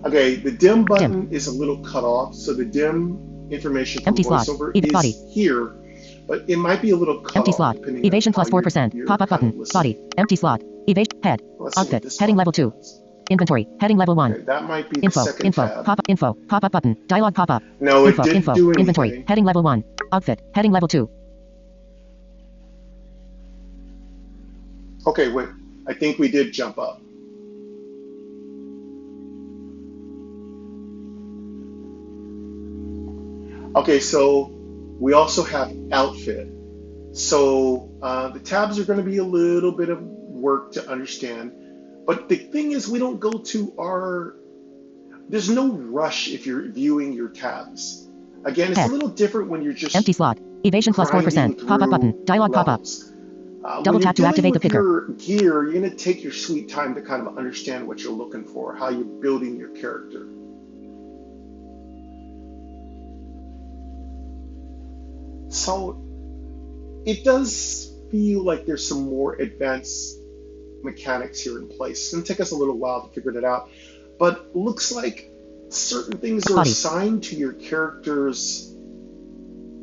S1: Okay, the dim button is a little cut off, so the dim information from
S2: Empty slot.
S1: voiceover
S2: Even
S1: is
S2: body.
S1: here, but it might be a little cut
S2: Empty
S1: off
S2: slot.
S1: depending
S2: Evasion
S1: on
S2: plus
S1: how
S2: 4%.
S1: you're
S2: Pop-up
S1: kind of
S2: button.
S1: listening.
S2: Body. Empty slot. Evasion. Head.
S1: Let's see what
S2: Outfit.
S1: this
S2: Heading
S1: one
S2: level 2.
S1: does.
S2: Inventory. Heading level 1.
S1: Okay, that might be the
S2: Info.
S1: second
S2: Info.
S1: tab.
S2: Pop-up. Info. Pop-up button. Dialog pop-up.
S1: No, it
S2: Info.
S1: didn't
S2: Info.
S1: do anything.
S2: Inventory. Heading level 1. Outfit. Heading level 2.
S1: Okay, wait. I think we did jump up. Okay, so we also have outfit. So the tabs are going to be a little bit of work to understand. But the thing is, we don't go to our... There's no rush if you're viewing your tabs. Again, it's a
S2: Head.
S1: little different when you're just
S2: Empty slot. Evasion plus 4%. Pop-up button. Dialog pop-up. Double tap to activate the picker.
S1: When you're dealing with your gear, you're going to take your sweet time to kind of understand what you're looking for, how you're building your character. So it does feel like there's some more advanced mechanics here in place. It's going to take us a little while to figure that out, but looks like certain things are
S2: Body.
S1: assigned to your character's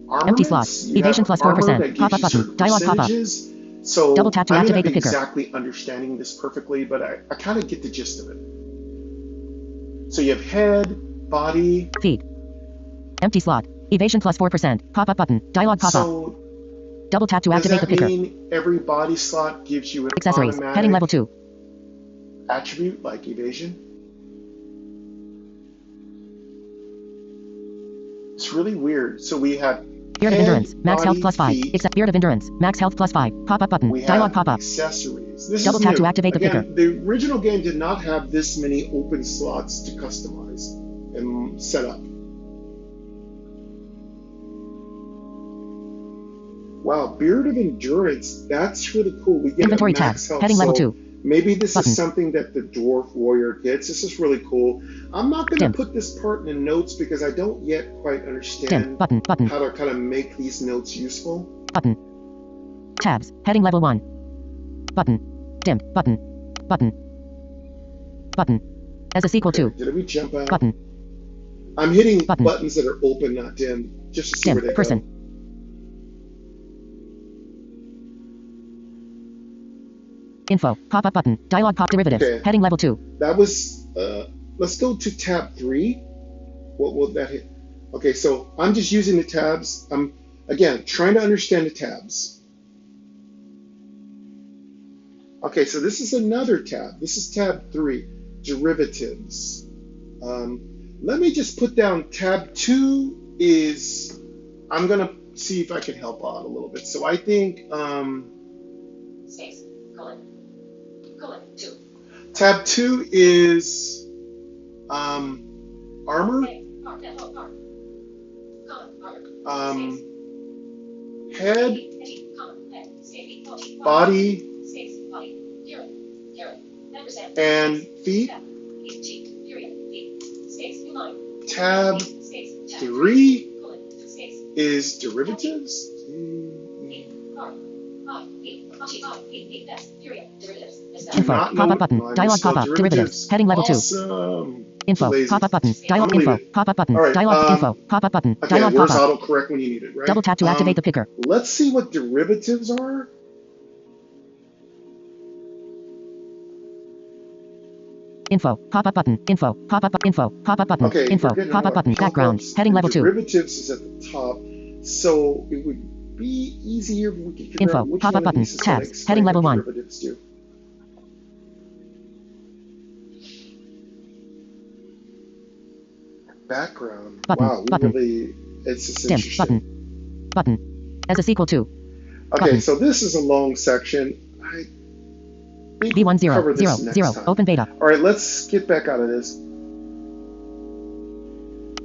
S1: armaments.
S2: Empty slot.
S1: You
S2: Evasion
S1: have
S2: plus
S1: armor
S2: 4%.
S1: that gives
S2: Pop-up
S1: you
S2: button.
S1: certain
S2: Dialog pop-up.
S1: percentages. So
S2: Double tap to
S1: I'm
S2: activate
S1: not
S2: the picker.
S1: exactly understanding this perfectly, but I kind of get the gist of it. So you have head, body.
S2: Feet. Empty slot. Evasion plus 4%. Pop-up button. Dialog pop-up.
S1: So
S2: Double tap to
S1: does
S2: activate the
S1: that
S2: picker.
S1: mean every body slot gives you an
S2: Accessories.
S1: automatic
S2: Heading level 2.
S1: attribute like evasion? It's really weird. So we have
S2: Beard of
S1: head,
S2: endurance. Max health
S1: body,
S2: plus 5.
S1: feet.
S2: Except beard of endurance. Max health plus 5. Pop-up button.
S1: We
S2: Dialog
S1: have
S2: pop-up.
S1: accessories. This
S2: Double
S1: is
S2: tap
S1: new.
S2: to activate the
S1: Again, the original game did not have this many open slots to customize and set up. Wow, Beard of Endurance, that's really cool. We get
S2: Inventory
S1: a max
S2: tab.
S1: health,
S2: Heading level
S1: so
S2: 2.
S1: maybe this
S2: Button.
S1: is something that the Dwarf Warrior gets. This is really cool. I'm not going
S2: Dim.
S1: to put this part in the notes because I don't yet quite
S2: Dim.
S1: understand
S2: Button. Button.
S1: how to kind of make these notes useful.
S2: Button. Tabs. Heading level 1. Button. Dim. Button. Button. Button. As a sequel to.
S1: Did we jump out?
S2: Button.
S1: I'm hitting
S2: Button.
S1: buttons that are open, not dim, just to see where
S2: Dim.
S1: they
S2: Person.
S1: go.
S2: Info. Pop-up button. Dialog pop derivatives.
S1: Okay.
S2: Heading level 2.
S1: That was, let's go to tab 3. What will that hit? Okay, so I'm just using the tabs. I'm, again, trying to understand the tabs. Okay, so this is another tab. This is tab 3, derivatives. Let me just put down tab 2 is, I'm going to see if I can help out a little bit. So I think
S3: Space. Colon. 2.
S1: tab 2 is armor,
S3: Head. Armor.
S1: head,
S3: Head. Space.
S1: body,
S3: Space. Body. Hero. 10%.
S1: and feet.
S3: Period. Space. New line.
S1: Tab
S3: Space.
S1: 3
S3: Colon. Space.
S1: is derivatives.
S2: Info. Pop-up button. Dialog pop-up. Derivatives. Heading level 2.
S1: Awesome.
S2: Info. Pop-up button. Dialog info. Pop-up button.
S1: All right,
S2: Dialog info. Pop-up button.
S1: Okay,
S2: Dialog
S1: where's
S2: pop-up.
S1: autocorrect when you need it, right?
S2: Double tap to activate the picker.
S1: Let's see what derivatives are.
S2: Info. Pop-up button. Info. Pop-up info. Pop-up button.
S1: Okay,
S2: Info.
S1: we're getting
S2: Pop-up button. Background.
S1: pop-ups.
S2: Heading level 2.
S1: Derivatives is at the top, so it would be easier if we could figure
S2: Info.
S1: out which
S2: Pop-up
S1: one of
S2: button.
S1: these is going to
S2: Tabs.
S1: explain
S2: Heading level
S1: what
S2: 1.
S1: derivatives do. Background.
S2: Button.
S1: Wow, we
S2: Button.
S1: really, it's just
S2: Dim.
S1: interesting.
S2: Button. As a sequel to.
S1: Okay,
S2: Button.
S1: so this is a long section. I think we'll cover this next
S2: V1000.
S1: time.
S2: Open beta.
S1: All right, let's get back out of this.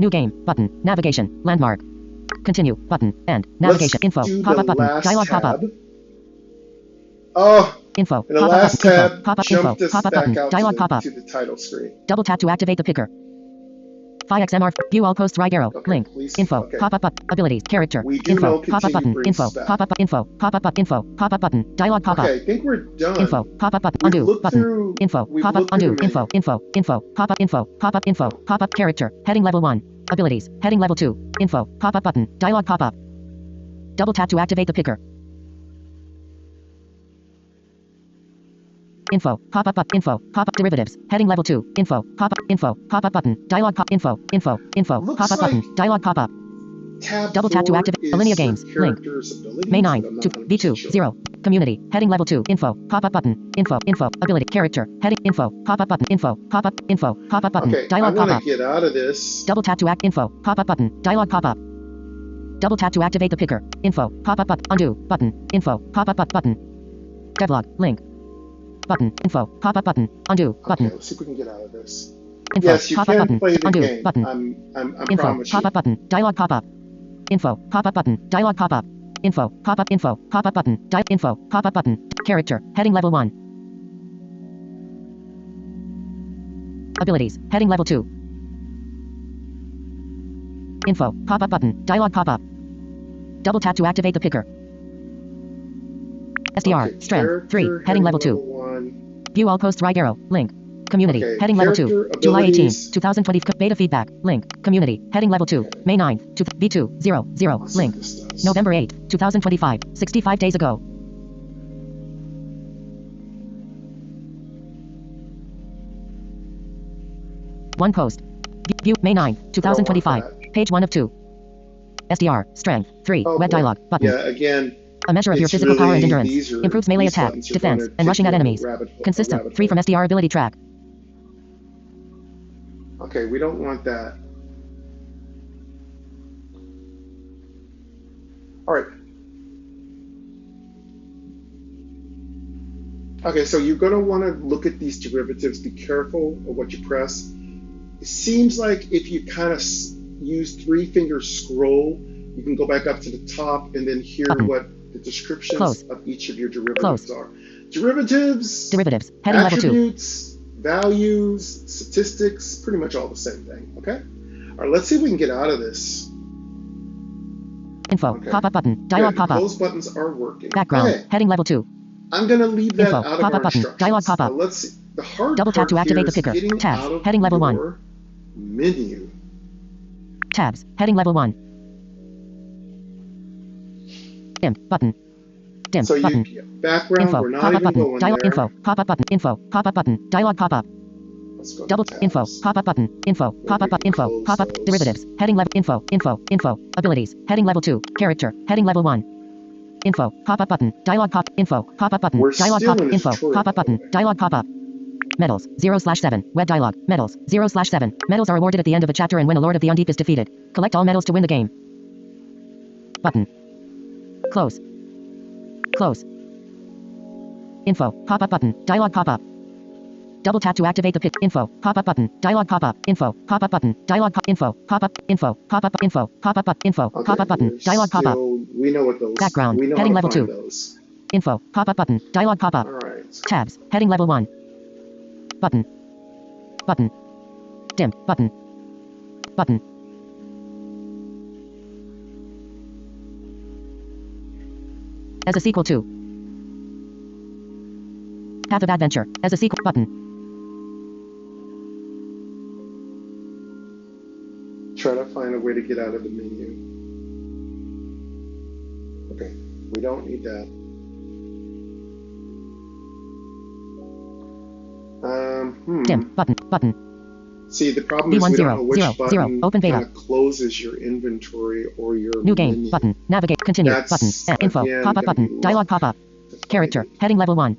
S2: New game. Button. Navigation. Landmark. Continue. Button. End. Navigation.
S1: Let's
S2: Info.
S1: do
S2: Pop-up
S1: the
S2: button.
S1: last
S2: Dialog pop-up.
S1: tab. Oh,
S2: Info.
S1: and the
S2: Pop-up
S1: last
S2: button.
S1: tab
S2: Info. Pop-up info.
S1: jumped us
S2: Pop-up
S1: back
S2: button.
S1: out
S2: Dialog pop-up.
S1: to the title screen.
S2: Double tap to activate the picker. 5xmr. View all posts right arrow.
S1: Okay,
S2: Link.
S1: please.
S2: Info.
S1: Okay.
S2: Pop-up button. Abilities. Character.
S1: We do
S2: Info.
S1: know
S2: Pop-up
S1: continue
S2: button.
S1: brings
S2: Info.
S1: us back.
S2: Pop-up info. Pop-up button. Info. Pop-up button. Dialog pop-up.
S1: Okay, I think we're done.
S2: Info. Pop-up button.
S1: We've
S2: Undo.
S1: looked
S2: Button.
S1: through-
S2: Info.
S1: we've
S2: Pop-up.
S1: looked through
S2: Undo.
S1: the
S2: Info. Info. Info. Pop-up info. Pop-up info. Pop-up character. Heading level 1. Abilities. Heading level 2. Info. Pop-up button. Dialog pop-up. Double tap to activate the picker. Info. Pop-up button. Info. Pop-up derivatives. Heading level 2. Info. Pop-up. Info. Pop-up button. Dialog pop. Info. Info. Info.
S1: Looks
S2: Pop-up
S1: like
S2: button. Dialog pop-up.
S1: Tab
S2: Double tap to
S1: 4
S2: activate
S1: is
S2: Alinea
S1: for
S2: Games. Link.
S1: characters' abilities,
S2: May
S1: but
S2: 9
S1: I'm not
S2: to
S1: 100%
S2: V2
S1: sure.
S2: 0. Community. Heading level 2. Info. Pop-up button. Info. Info. Ability. Character. Heading. Info. Pop-up button. Info. Pop-up. Info. Pop-up button.
S1: Okay, I
S2: Dialog
S1: want
S2: pop-up.
S1: to get out of this.
S2: Double tap to act. Info. Pop-up button. Dialog pop-up. Double tap to activate the picker. Info. Pop-up button. Undo. Button. Info. Pop-up button. Devlog. Link. Button. Info. Pop-up button. Undo. Button.
S1: Okay, let's see if we can get out of this.
S2: Info.
S1: Yes, you
S2: Pop-up
S1: can
S2: button.
S1: play the
S2: Undo.
S1: game.
S2: Button.
S1: I
S2: Info.
S1: promise you.
S2: Pop-up button. Dialog pop-up. Info. Pop-up button. Dialog pop-up. Info. Pop-up info. Pop-up button. Info. Pop-up button. Character. Heading level 1. Abilities. Heading level 2. Info. Pop-up button. Dialog pop-up. Double tap to activate the picker. SDR.
S1: Okay,
S2: Strength. 3.
S1: character,
S2: Heading level 2.
S1: 1.
S2: View all posts right arrow. Link. Community.
S1: Okay,
S2: Heading level 2.
S1: character
S2: July 18,
S1: abilities.
S2: 2020. Beta feedback. Link. Community. Heading level 2. May 9 to V2 0 0.
S1: Let's see
S2: Link.
S1: what this does.
S2: November 8, 2025. 65 days ago. One post. View May 9, 2025. Page 1 of 2. SDR. Strength. 3.
S1: Oh,
S2: Web
S1: boy.
S2: dialog. Button.
S1: Yeah, again,
S2: A measure of your
S1: it's
S2: physical power and
S1: really-
S2: endurance.
S1: these are-
S2: Improves melee
S1: these
S2: attack,
S1: buttons are
S2: defense,
S1: gonna
S2: and rushing
S1: take
S2: at
S1: you
S2: enemies.
S1: a rabbit hole-
S2: Consistent.
S1: rabbit
S2: 3 from
S1: hole.
S2: SDR ability track.
S1: Okay, we don't want that. All right. Okay, so you're going to want to look at these derivatives. Be careful of what you press. It seems like if you kind of use 3-finger scroll, you can go back up to the top and then hear
S2: Button.
S1: what the descriptions
S2: Close.
S1: of each of your derivatives
S2: Close.
S1: are. Derivatives,
S2: Derivatives. Heading level 2.
S1: attributes, values, statistics, pretty much all the same thing, okay? All right, let's see if we can get out of this.
S2: Info.
S1: Okay.
S2: Pop-up button. Dialog
S1: Good,
S2: pop-up.
S1: those buttons are working.
S2: Background.
S1: Okay,
S2: Heading level 2.
S1: I'm going to leave that
S2: Info.
S1: out of
S2: Pop-up
S1: our
S2: button.
S1: instructions.
S2: Dialog pop-up.
S1: Now let's see. The hard
S2: Double tap
S1: part
S2: to activate
S1: here
S2: the
S1: is
S2: picker.
S1: getting
S2: Tabs.
S1: out of
S2: Heading level 1.
S1: your menu.
S2: Tabs. Heading level 1. Dim. Button. Dim.
S1: So
S2: Button.
S1: background,
S2: Info.
S1: we're not
S2: Pop-up
S1: even
S2: button.
S1: going
S2: Dialog
S1: there.
S2: info. Pop-up button. Info. Pop-up button. Dialog pop-up.
S1: Let's go to
S2: Double
S1: tabs.
S2: info. Pop-up button. Info.
S1: we
S2: Pop-up
S1: can
S2: info.
S1: close
S2: Pop-up
S1: those.
S2: derivatives. Heading level info. Info. Info. Abilities. Heading level 2. Character. Heading level 1. Info. Pop-up button. Dialog pop. Info. Pop-up button.
S1: We're
S2: Dialog
S1: still
S2: pop.
S1: in a
S2: Info.
S1: tutorial,
S2: Pop-up
S1: by the
S2: button.
S1: way.
S2: Dialog pop-up. Medals. 0/7. Web dialog. Medals. 0/7. Medals are awarded at the end of a chapter and when a Lord of the Undeep is defeated. Collect all medals to win the game. Button. Close. Close. Info. Pop-up button. Dialog pop-up. Double tap to activate the pick. Info. Pop-up button. Dialog pop-up. Info. Pop-up button. Dialog pop. Info. Pop-up. Info. Pop-up. Info. Pop-up. Info.
S1: Okay,
S2: Pop-up button.
S1: we're
S2: Dialog pop-up.
S1: still- We know what those.
S2: Background.
S1: We know
S2: Heading
S1: how to
S2: level
S1: find
S2: 2.
S1: those.
S2: Info. Pop-up button. Dialog pop-up.
S1: All right.
S2: Tabs. Heading level 1. Button. Button. Dim. Button. Button. as a sequel to. Path of Adventure, as a sequel button.
S1: Try to find a way to get out of the menu. Okay, we don't need that.
S2: Dim button button.
S1: See, the problem is we don't know which button
S2: open beta.
S1: kind of closes your inventory or your
S2: New game
S1: menu.
S2: button. Navigate. Continue
S1: That's,
S2: button. Info.
S1: again,
S2: Pop up
S1: gonna be
S2: button. Dialog pop up.
S1: to
S2: Character.
S1: find it.
S2: Heading level 1.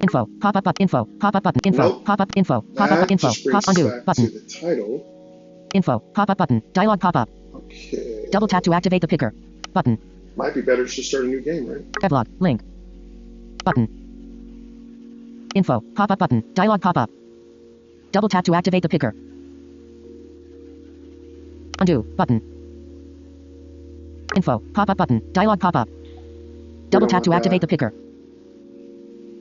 S2: Info. Pop up info. Pop up button. Info.
S1: Nope.
S2: Pop up info. Pop up
S1: That
S2: info.
S1: just brings
S2: Pop undo
S1: us back
S2: button.
S1: to the title.
S2: Info. Pop up button. Dialog pop up.
S1: Okay.
S2: Double tap to activate the picker. Button.
S1: Might be better to start a new game, right?
S2: Devlog. Link. Button. Info. Pop up button. Dialog pop up. Double tap to activate the picker. Undo button. Info. Pop up button. Dialog pop up. Double tap to
S1: want
S2: activate
S1: that.
S2: the picker.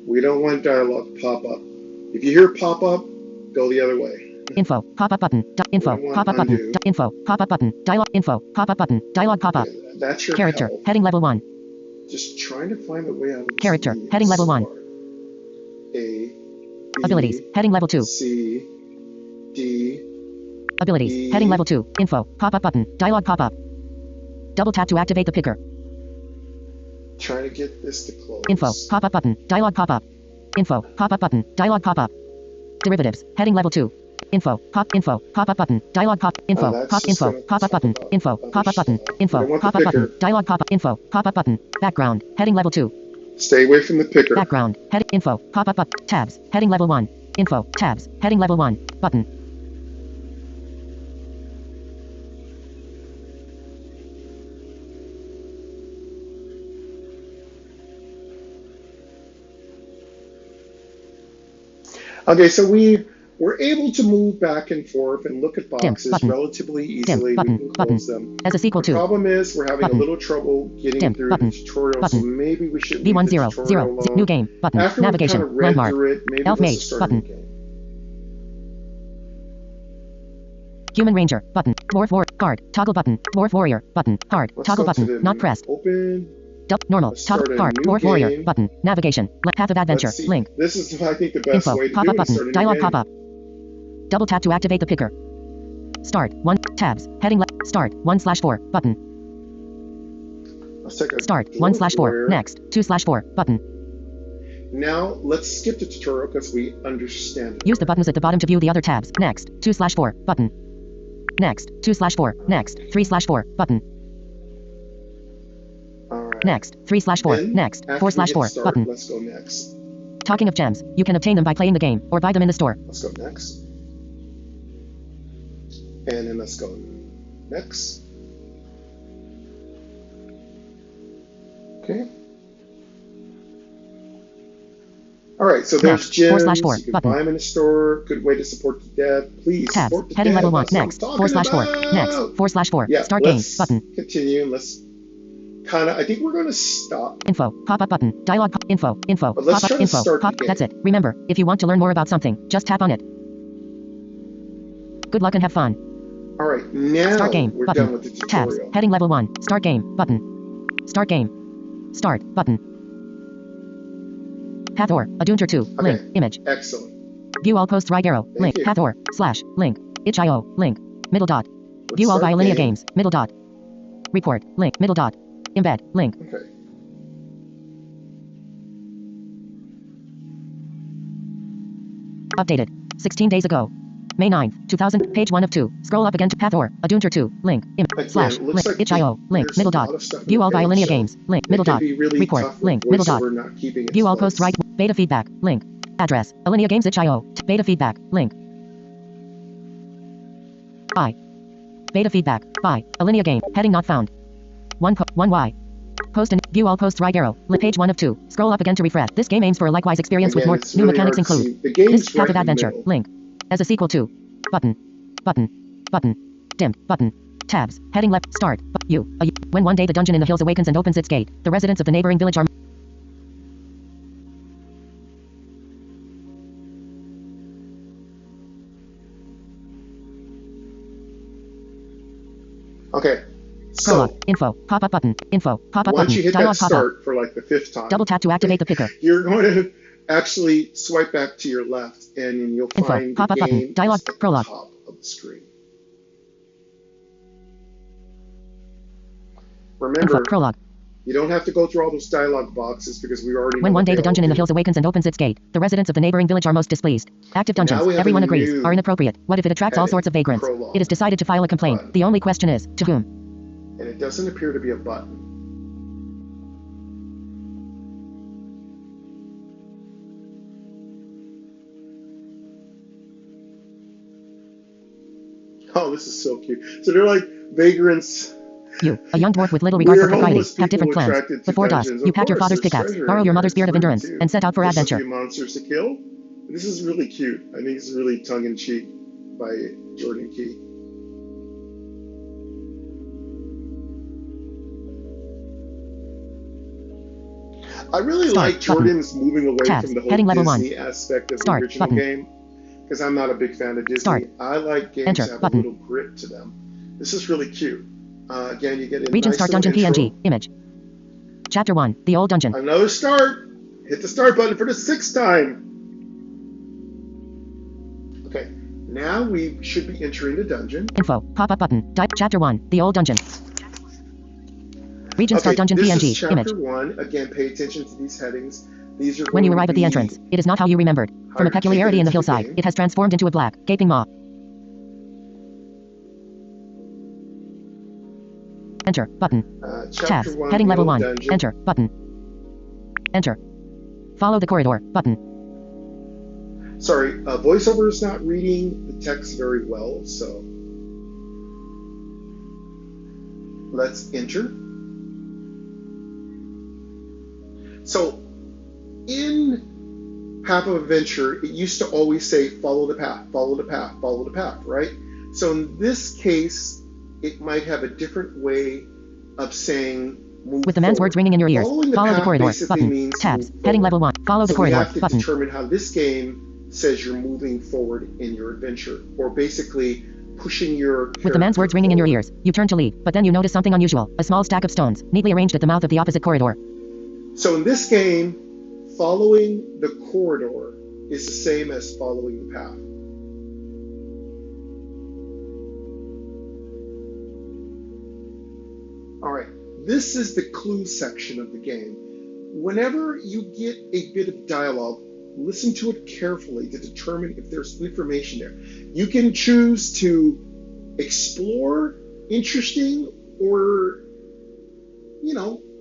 S1: We don't want dialogue pop up. If you hear pop up, go the other way.
S2: Info. Pop up button. Info.
S1: We don't want
S2: Pop up button.
S1: undo.
S2: Info. Pop up button. Dialog. Info. Pop up button. Dialog pop up.
S1: Okay, that's your
S2: Character.
S1: help.
S2: Heading level 1.
S1: Just trying to find a way out of this
S2: Character.
S1: menu.
S2: Heading level 1.
S1: A, B,
S2: Abilities. Heading level 2.
S1: C, D,
S2: Abilities.
S1: E.
S2: Heading level 2. Info. Pop up button. Dialog pop up. Double tap to activate the picker.
S1: trying to get this to close.
S2: Info. Pop up button. Dialog pop up. Info. Pop up button. Dialog pop up. Derivatives. Heading level 2. Info. Pop info. Pop up button. Dialog pop. Info.
S1: that's
S2: Pop
S1: just
S2: info.
S1: gonna
S2: Pop up
S1: talk
S2: button.
S1: about
S2: Info.
S1: other
S2: Pop up button.
S1: stuff. We
S2: Info.
S1: don't want the
S2: Pop up button.
S1: picker.
S2: Dialog pop up. Info. Pop up button. Background. Heading level 2.
S1: Stay away from the picker.
S2: Background. Heading info. Pop up button. Tabs. Heading level 1. Info. Tabs. Heading level 1. Button.
S1: Okay, so we were able to move back and forth and look at boxes
S2: button.
S1: relatively
S2: Dim.
S1: easily.
S2: Button.
S1: We can
S2: Button.
S1: close them.
S2: As a sequel
S1: The
S2: to.
S1: problem is we're having
S2: Button.
S1: a little trouble getting
S2: Dim.
S1: through
S2: Button.
S1: the tutorial, so
S2: Button.
S1: maybe we should leave
S2: V1
S1: the
S2: 0
S1: tutorial
S2: 0.
S1: alone.
S2: New game. Button.
S1: After
S2: Navigation.
S1: we kind of read
S2: Landmark.
S1: through it, maybe
S2: Elf
S1: let's
S2: Mage.
S1: start
S2: Button.
S1: a new game.
S2: Human Ranger. Button. Dwarf War. Card. Toggle button. Dwarf Warrior. Button. Card.
S1: Let's
S2: Toggle
S1: go to
S2: button.
S1: the
S2: Not pressed.
S1: Open.
S2: Normal.
S1: Let's start
S2: Toggle.
S1: a
S2: Card.
S1: new
S2: Dwarf Warrior.
S1: game.
S2: Button. Navigation. Path of Adventure.
S1: Let's see.
S2: Link.
S1: This is, I think, the best
S2: Info.
S1: way to
S2: Pop
S1: do
S2: up
S1: it.
S2: button.
S1: Start a new
S2: Dialog
S1: game.
S2: pop up. Double tap to activate the picker. Start. 1. Tabs. Heading left. Start. 1/4. Button.
S1: Let's take a
S2: Start.
S1: Dwarf
S2: 1/4.
S1: Warrior.
S2: Next. 2/4. Button.
S1: Now, let's skip the tutorial because we understand it.
S2: Use the buttons at the bottom to view the other tabs. Next. 2/4. Button. Next. 2/4. Next. 3/4. Button.
S1: All right.
S2: Next. 3/4.
S1: Then,
S2: Next.
S1: after we hit
S2: 4/4.
S1: start,
S2: Button.
S1: let's go next.
S2: Talking of gems. You can obtain them by playing the game or buy them in the store.
S1: Let's go next. And then let's go next. Okay. All right, so there's
S2: Next.
S1: gems.
S2: 4/4.
S1: You can
S2: Button.
S1: buy them in the store. Good way to support the dev. Please
S2: Tabs.
S1: support the
S2: Heading
S1: dev.
S2: level 1.
S1: That's what I'm
S2: Next.
S1: talking
S2: 4/4.
S1: about.
S2: Next. 4/4.
S1: Yeah,
S2: Start game.
S1: let's
S2: Button.
S1: continue. Let's kind of, I think we're going to stop.
S2: Info. Pop up button. Dialog. Info. Info.
S1: But let's
S2: Pop
S1: try
S2: up.
S1: to
S2: Info.
S1: start the
S2: Pop.
S1: game.
S2: That's it. Remember, if you want to learn more about something, just tap on it. Good luck and have fun.
S1: All right, now
S2: Start game.
S1: we're
S2: Button.
S1: done with the
S2: Tabs.
S1: tutorial.
S2: Heading level 1. Start game. Button. Start game. Start. Button. Path or. Adunter 2. Link.
S1: Okay.
S2: Image.
S1: Excellent.
S2: View all posts right arrow.
S1: Thank
S2: Link.
S1: you.
S2: Path or. Slash. Link. itch.io. Link. Middle dot.
S1: Let's
S2: View all
S1: start
S2: by Alinea
S1: game.
S2: Games. Middle dot. Report. Link. Middle dot. Embed. Link.
S1: Okay.
S2: Updated. 16 days ago. May 9th, 2000. Page 1 of 2. Scroll up again to Path or. Adunter 2. Link.
S1: Again,
S2: Slash.
S1: it looks
S2: Link.
S1: like
S2: itch.io. Link.
S1: there's
S2: Middle
S1: a lot
S2: dot.
S1: of stuff in
S2: View
S1: the
S2: all by
S1: page,
S2: Alinea
S1: so
S2: Games. Link. Middle
S1: it can
S2: dot.
S1: be really
S2: Report.
S1: tough with
S2: Link. Middle dot.
S1: voiceover not keeping its
S2: View all
S1: place.
S2: posts right. Beta feedback. Link. Address. Alinea Games itch.io. Beta feedback. Link. I. Beta feedback. By. Alinea Game. Heading not found. 1Y. Post and view all posts right arrow. Page 1 of 2. Scroll up again to refresh. This game aims for a likewise experience with
S1: Again,
S2: more
S1: it's
S2: new
S1: really
S2: mechanics
S1: hard to
S2: include.
S1: see. The game's
S2: This Path
S1: right
S2: of
S1: in the
S2: Adventure.
S1: middle.
S2: Link. As a sequel to. Button. Button. Button. Dim. Button. Tabs. Heading left. Start. When one day the dungeon in the hills awakens and opens its gate, the residents of the neighboring village are.
S1: Okay,
S2: Prologue.
S1: So
S2: Info. Pop-up button. Info. Pop-up
S1: once
S2: button.
S1: you hit that
S2: Dialog pop-up.
S1: start for like the 5th time,
S2: Double tap to activate the picker.
S1: you're going to actually swipe back to your left, and then you'll
S2: Info.
S1: find the
S2: Pop-up button.
S1: game
S2: Dialog.
S1: is at the
S2: Prologue.
S1: top of the screen.
S2: Info.
S1: Remember,
S2: Prologue.
S1: you don't have to go through all those dialog boxes because we already know
S2: When one
S1: what
S2: day
S1: they
S2: the dungeon
S1: all
S2: in the
S1: do.
S2: hills awakens and opens its gate, the residents of the neighboring village are most displeased. Active
S1: Now
S2: dungeons,
S1: we have
S2: everyone
S1: a
S2: agrees,
S1: new
S2: are inappropriate. What if it attracts all
S1: heading,
S2: sorts of vagrants?
S1: prologue
S2: It is decided to file a complaint.
S1: button.
S2: The only question is, to whom?
S1: And it doesn't appear to be a button. Oh, this is so cute. So they're like vagrants.
S2: You, a young dwarf with little regard
S1: We're
S2: for propriety,
S1: homeless
S2: have different
S1: people
S2: plans.
S1: attracted to
S2: Before dusk,
S1: dungeons.
S2: you
S1: Of
S2: pack your
S1: course,
S2: father's
S1: there's
S2: pickaxe,
S1: treasure
S2: borrow
S1: in
S2: your
S1: there.
S2: mother's
S1: It's
S2: spirit of
S1: really
S2: endurance,
S1: cute.
S2: and set out for
S1: This
S2: adventure.
S1: will be monsters to kill. This is really cute. I think it's really tongue-in-cheek by Jordan Key. I really
S2: Start
S1: like
S2: button.
S1: Jordan's moving away
S2: Tabs.
S1: from the whole
S2: Heading level
S1: Disney aspect of
S2: Start
S1: the original
S2: button.
S1: game, because I'm not a big fan of Disney.
S2: Start.
S1: I like games
S2: Enter
S1: that have
S2: button.
S1: a little grit to them. This is really cute. Again, you get a
S2: Region
S1: nice
S2: start
S1: little
S2: dungeon
S1: intro.
S2: PNG. Image. Chapter 1. The Old Dungeon.
S1: Another start. Hit the start button for the 6th time. Okay, now we should be entering the dungeon.
S2: Info. Pop-up button. Chapter 1. The Old Dungeon. Region start dungeon
S1: this
S2: PNG.
S1: is chapter
S2: Image.
S1: 1. Again, pay attention to these headings. These are
S2: When you
S1: going
S2: arrive
S1: to
S2: at the
S1: be
S2: entrance, it is not how you remembered. From a
S1: how you
S2: peculiarity in the
S1: take it into the
S2: hillside,
S1: game.
S2: it has transformed into a black, gaping maw. Enter button.
S1: Chapter
S2: Tabs.
S1: 1,
S2: Heading
S1: the
S2: level
S1: old
S2: 1.
S1: dungeon.
S2: Enter button. Enter. Follow the corridor button.
S1: Sorry, VoiceOver is not reading the text very well, so let's enter. So in Path of Adventure, it used to always say follow the path, follow the path, follow the path, right? So in this case, it might have a different way of saying move
S2: With the man's
S1: forward.
S2: words ringing in your ears,
S1: Following the
S2: follow the
S1: path
S2: corridor
S1: basically
S2: button.
S1: means
S2: Tabs.
S1: move
S2: Heading
S1: forward.
S2: level 1. Follow the
S1: So we
S2: corridor
S1: have to
S2: button.
S1: determine how this game says you're moving forward in your adventure, or basically pushing your
S2: With the man's
S1: character
S2: words ringing in your
S1: forward.
S2: ears, you turn to leave, but then you notice something unusual. A small stack of stones, neatly arranged at the mouth of the opposite corridor.
S1: So in this game, following the corridor is the same as following the path. All right, this is the clue section of the game. Whenever you get a bit of dialogue, listen to it carefully to determine if there's information there. You can choose to explore interesting or,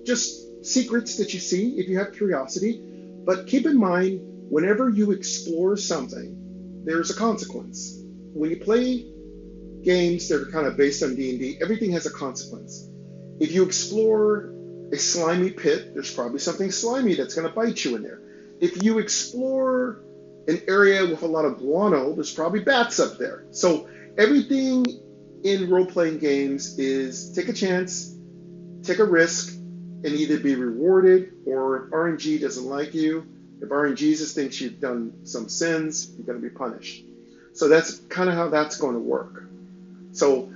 S1: just secrets that you see if you have curiosity. But keep in mind, whenever you explore something, there's a consequence. When you play games that are kind of based on D&D, everything has a consequence. If you explore a slimy pit, there's probably something slimy that's going to bite you in there. If you explore an area with a lot of guano, there's probably bats up there. So everything in role-playing games is take a chance, take a risk, and either be rewarded, or if RNG doesn't like you, if RNG just thinks you've done some sins, you're going to be punished. So that's kind of how that's going to work. So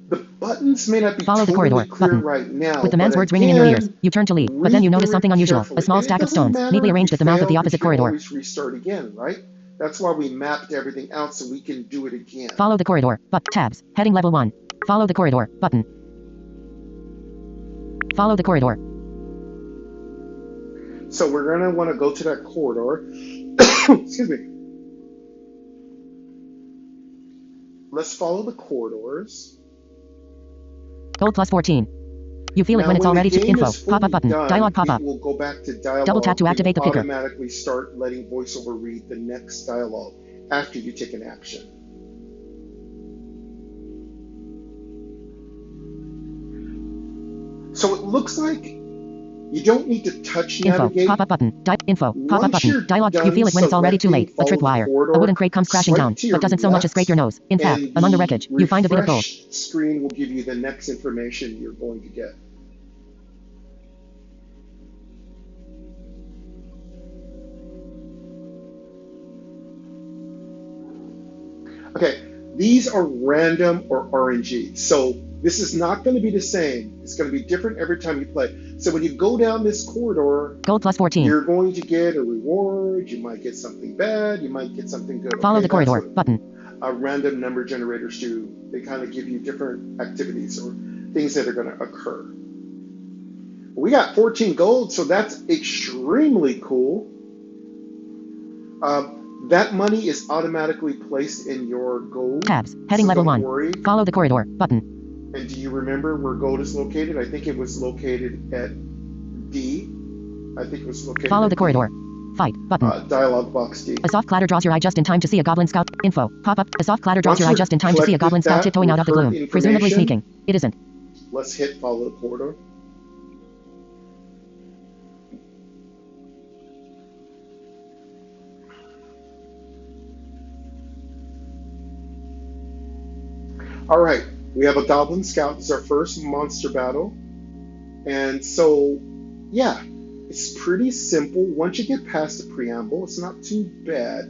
S1: the buttons may not be
S2: Follow the
S1: totally
S2: corridor
S1: clear
S2: button.
S1: right now.
S2: With the man's
S1: but
S2: words ringing in your ears,
S1: again,
S2: you turn to leave, but then you
S1: read
S2: notice
S1: through
S2: something
S1: it
S2: unusual.
S1: carefully.
S2: A small
S1: And it
S2: stack of
S1: doesn't
S2: stones,
S1: matter
S2: neatly
S1: if
S2: arranged
S1: you
S2: at the mouth of
S1: fail,
S2: the opposite
S1: you can
S2: corridor.
S1: always restart again, right? That's why we mapped everything out so we can do it again.
S2: Follow the corridor, tabs, heading level 1. Follow the corridor, button. Follow the corridor.
S1: So we're going to want to go to that corridor. Excuse me. Let's follow the corridors.
S2: Gold plus 14. You feel it
S1: Now,
S2: when it's all
S1: the
S2: ready to
S1: game
S2: info.
S1: is fully
S2: Pop-up button.
S1: done,
S2: Dialog pop-up.
S1: It will go back to dialogue.
S2: Double tap to activate the
S1: It will
S2: picker.
S1: automatically start letting VoiceOver read the next dialogue after you take an action. So it looks like you don't need to touch
S2: Info.
S1: navigate.
S2: Pop-up button. Info. Pop-up
S1: Once you're
S2: button. Dialog. You
S1: done
S2: feel it when it's already too late. A
S1: selecting
S2: tripwire.
S1: follow the
S2: A wooden crate comes crashing
S1: swipe
S2: down,
S1: to your
S2: but doesn't so much as scrape your nose. In fact,
S1: and
S2: among the wreckage, you find a bit of gold.
S1: refresh screen will give you the next information you're going to get. Okay, these are random or RNG. So This is not going to be the same. It's going to be different every time you play. So when you go down this corridor,
S2: Gold plus 14.
S1: you're going to get a reward. You might get something bad. You might get something good.
S2: Follow the corridor.
S1: That's what
S2: Button.
S1: random number generators do. They kind of give you different activities or things that are going to occur. We got 14 gold, so that's extremely cool. That money is automatically placed in your gold.
S2: Tabs. Heading
S1: so
S2: level
S1: don't
S2: 1.
S1: worry.
S2: Follow the corridor. Button.
S1: And do you remember where gold is located? I think it was located at D. I think it was located
S2: Follow
S1: at
S2: the corridor. Fight. Button.
S1: Dialog box D.
S2: A soft clatter draws your eye just in time to see a goblin scout. Info. Pop up. A soft clatter draws
S1: Once
S2: your eye
S1: you've
S2: just in time to see a goblin scout
S1: collected
S2: tiptoeing out of the
S1: that
S2: gloom.
S1: with
S2: Presumably
S1: information,
S2: sneaking. It isn't.
S1: Let's hit follow the corridor. All right, we have a Goblin Scout. This is our first monster battle. And so, yeah, it's pretty simple. Once you get past the preamble, it's not too bad.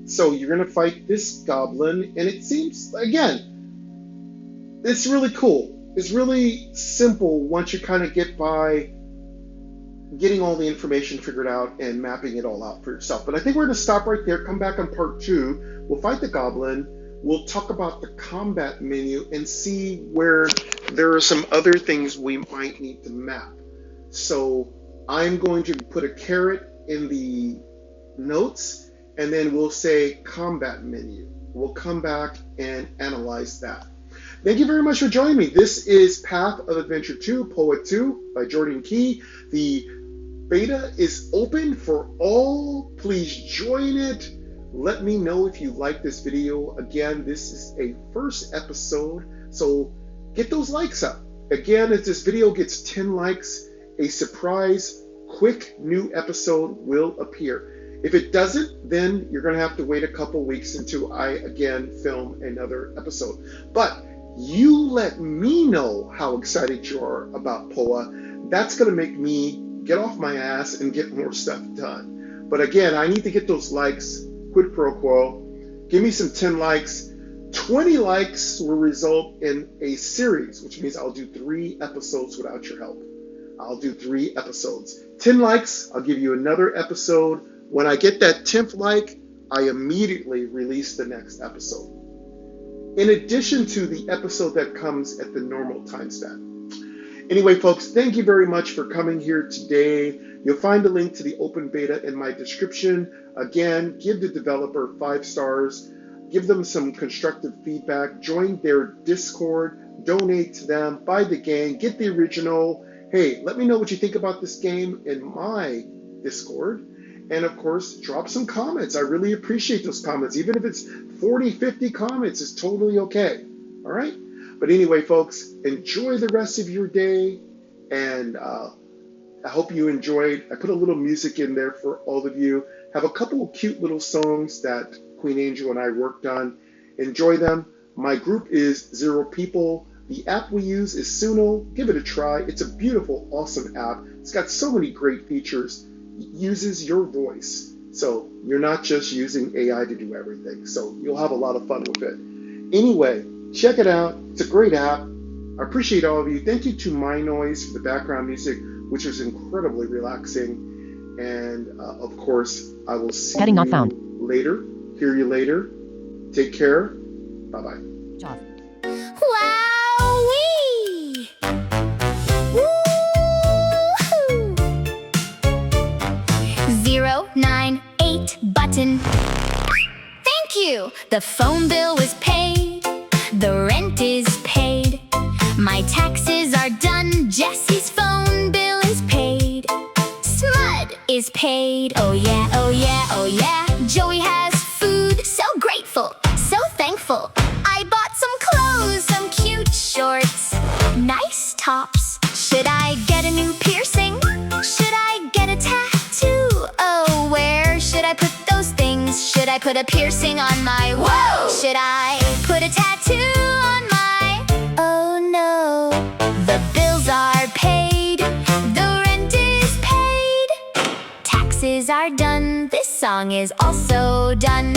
S1: So you're going to fight this goblin, and it seems, again, it's really cool. It's really simple once you kind of get by getting all the information figured out and mapping it all out for yourself. But I think we're going to stop right there, come back on part 2. We'll fight the goblin. We'll talk about the combat menu and see where there are some other things we might need to map. So I'm going to put a caret in the notes, and then we'll say combat menu. We'll come back and analyze that. Thank you very much for joining me. This is Path of Adventure 2, POA 2 by Jordan Key. The beta is open for all. Please join it. Let me know if you like this video. Again, this is a first episode, so get those likes up. Again, if this video gets 10 likes, a surprise, quick new episode will appear. If it doesn't, then you're going to have to wait a couple weeks until I again film another episode. But you let me know how excited you are about POA. That's going to make me get off my ass and get more stuff done. But again, I need to get those likes. Quid pro quo. Give me some 10 likes. 20 likes will result in a series, which means I'll do 3 episodes without your help. I'll do 3 episodes. 10 likes, I'll give you another episode. When I get that 10th like, I immediately release the next episode. In addition to the episode that comes at the normal time span. Anyway, folks, thank you very much for coming here today. You'll find a link to the open beta in my description. Again, give the developer 5 stars. Give them some constructive feedback. Join their Discord. Donate to them. Buy the game. Get the original. Hey, let me know what you think about this game in my Discord. And of course, drop some comments. I really appreciate those comments. Even if it's 40, 50 comments, it's totally okay. All right? But anyway, folks, enjoy the rest of your day. And I hope you enjoyed. I put a little music in there for all of you. Have a couple of cute little songs that Queen Angel and I worked on. Enjoy them. My group is 0 people. The app we use is Suno. Give it a try. It's a beautiful, awesome app. It's got so many great features. It uses your voice. So you're not just using AI to do everything. So you'll have a lot of fun with it. Anyway, check it out. It's a great app. I appreciate all of you. Thank you to My Noise for the background music, which was incredibly relaxing. And of course, I will see
S2: Heading not
S1: you
S2: found.
S1: later. Hear you later. Take care. Bye-bye.
S2: Job.
S4: Wowee! Woo-hoo! 098 button. Thank you! The phone bill is paid. The rent is paid. My taxes are done. Jesse's phone bill is paid. Smud is paid. Oh yeah, oh yeah, oh yeah. Joey has food. So grateful, so thankful. I bought some clothes, some cute shorts, nice tops. Should I get a new piercing? Should I get a tattoo? Oh, where should I put those things? Should I put a piercing on my whoa? Should I put a tattoo on my oh no? The bills are paid, the rent is paid, taxes are done. This song is also done.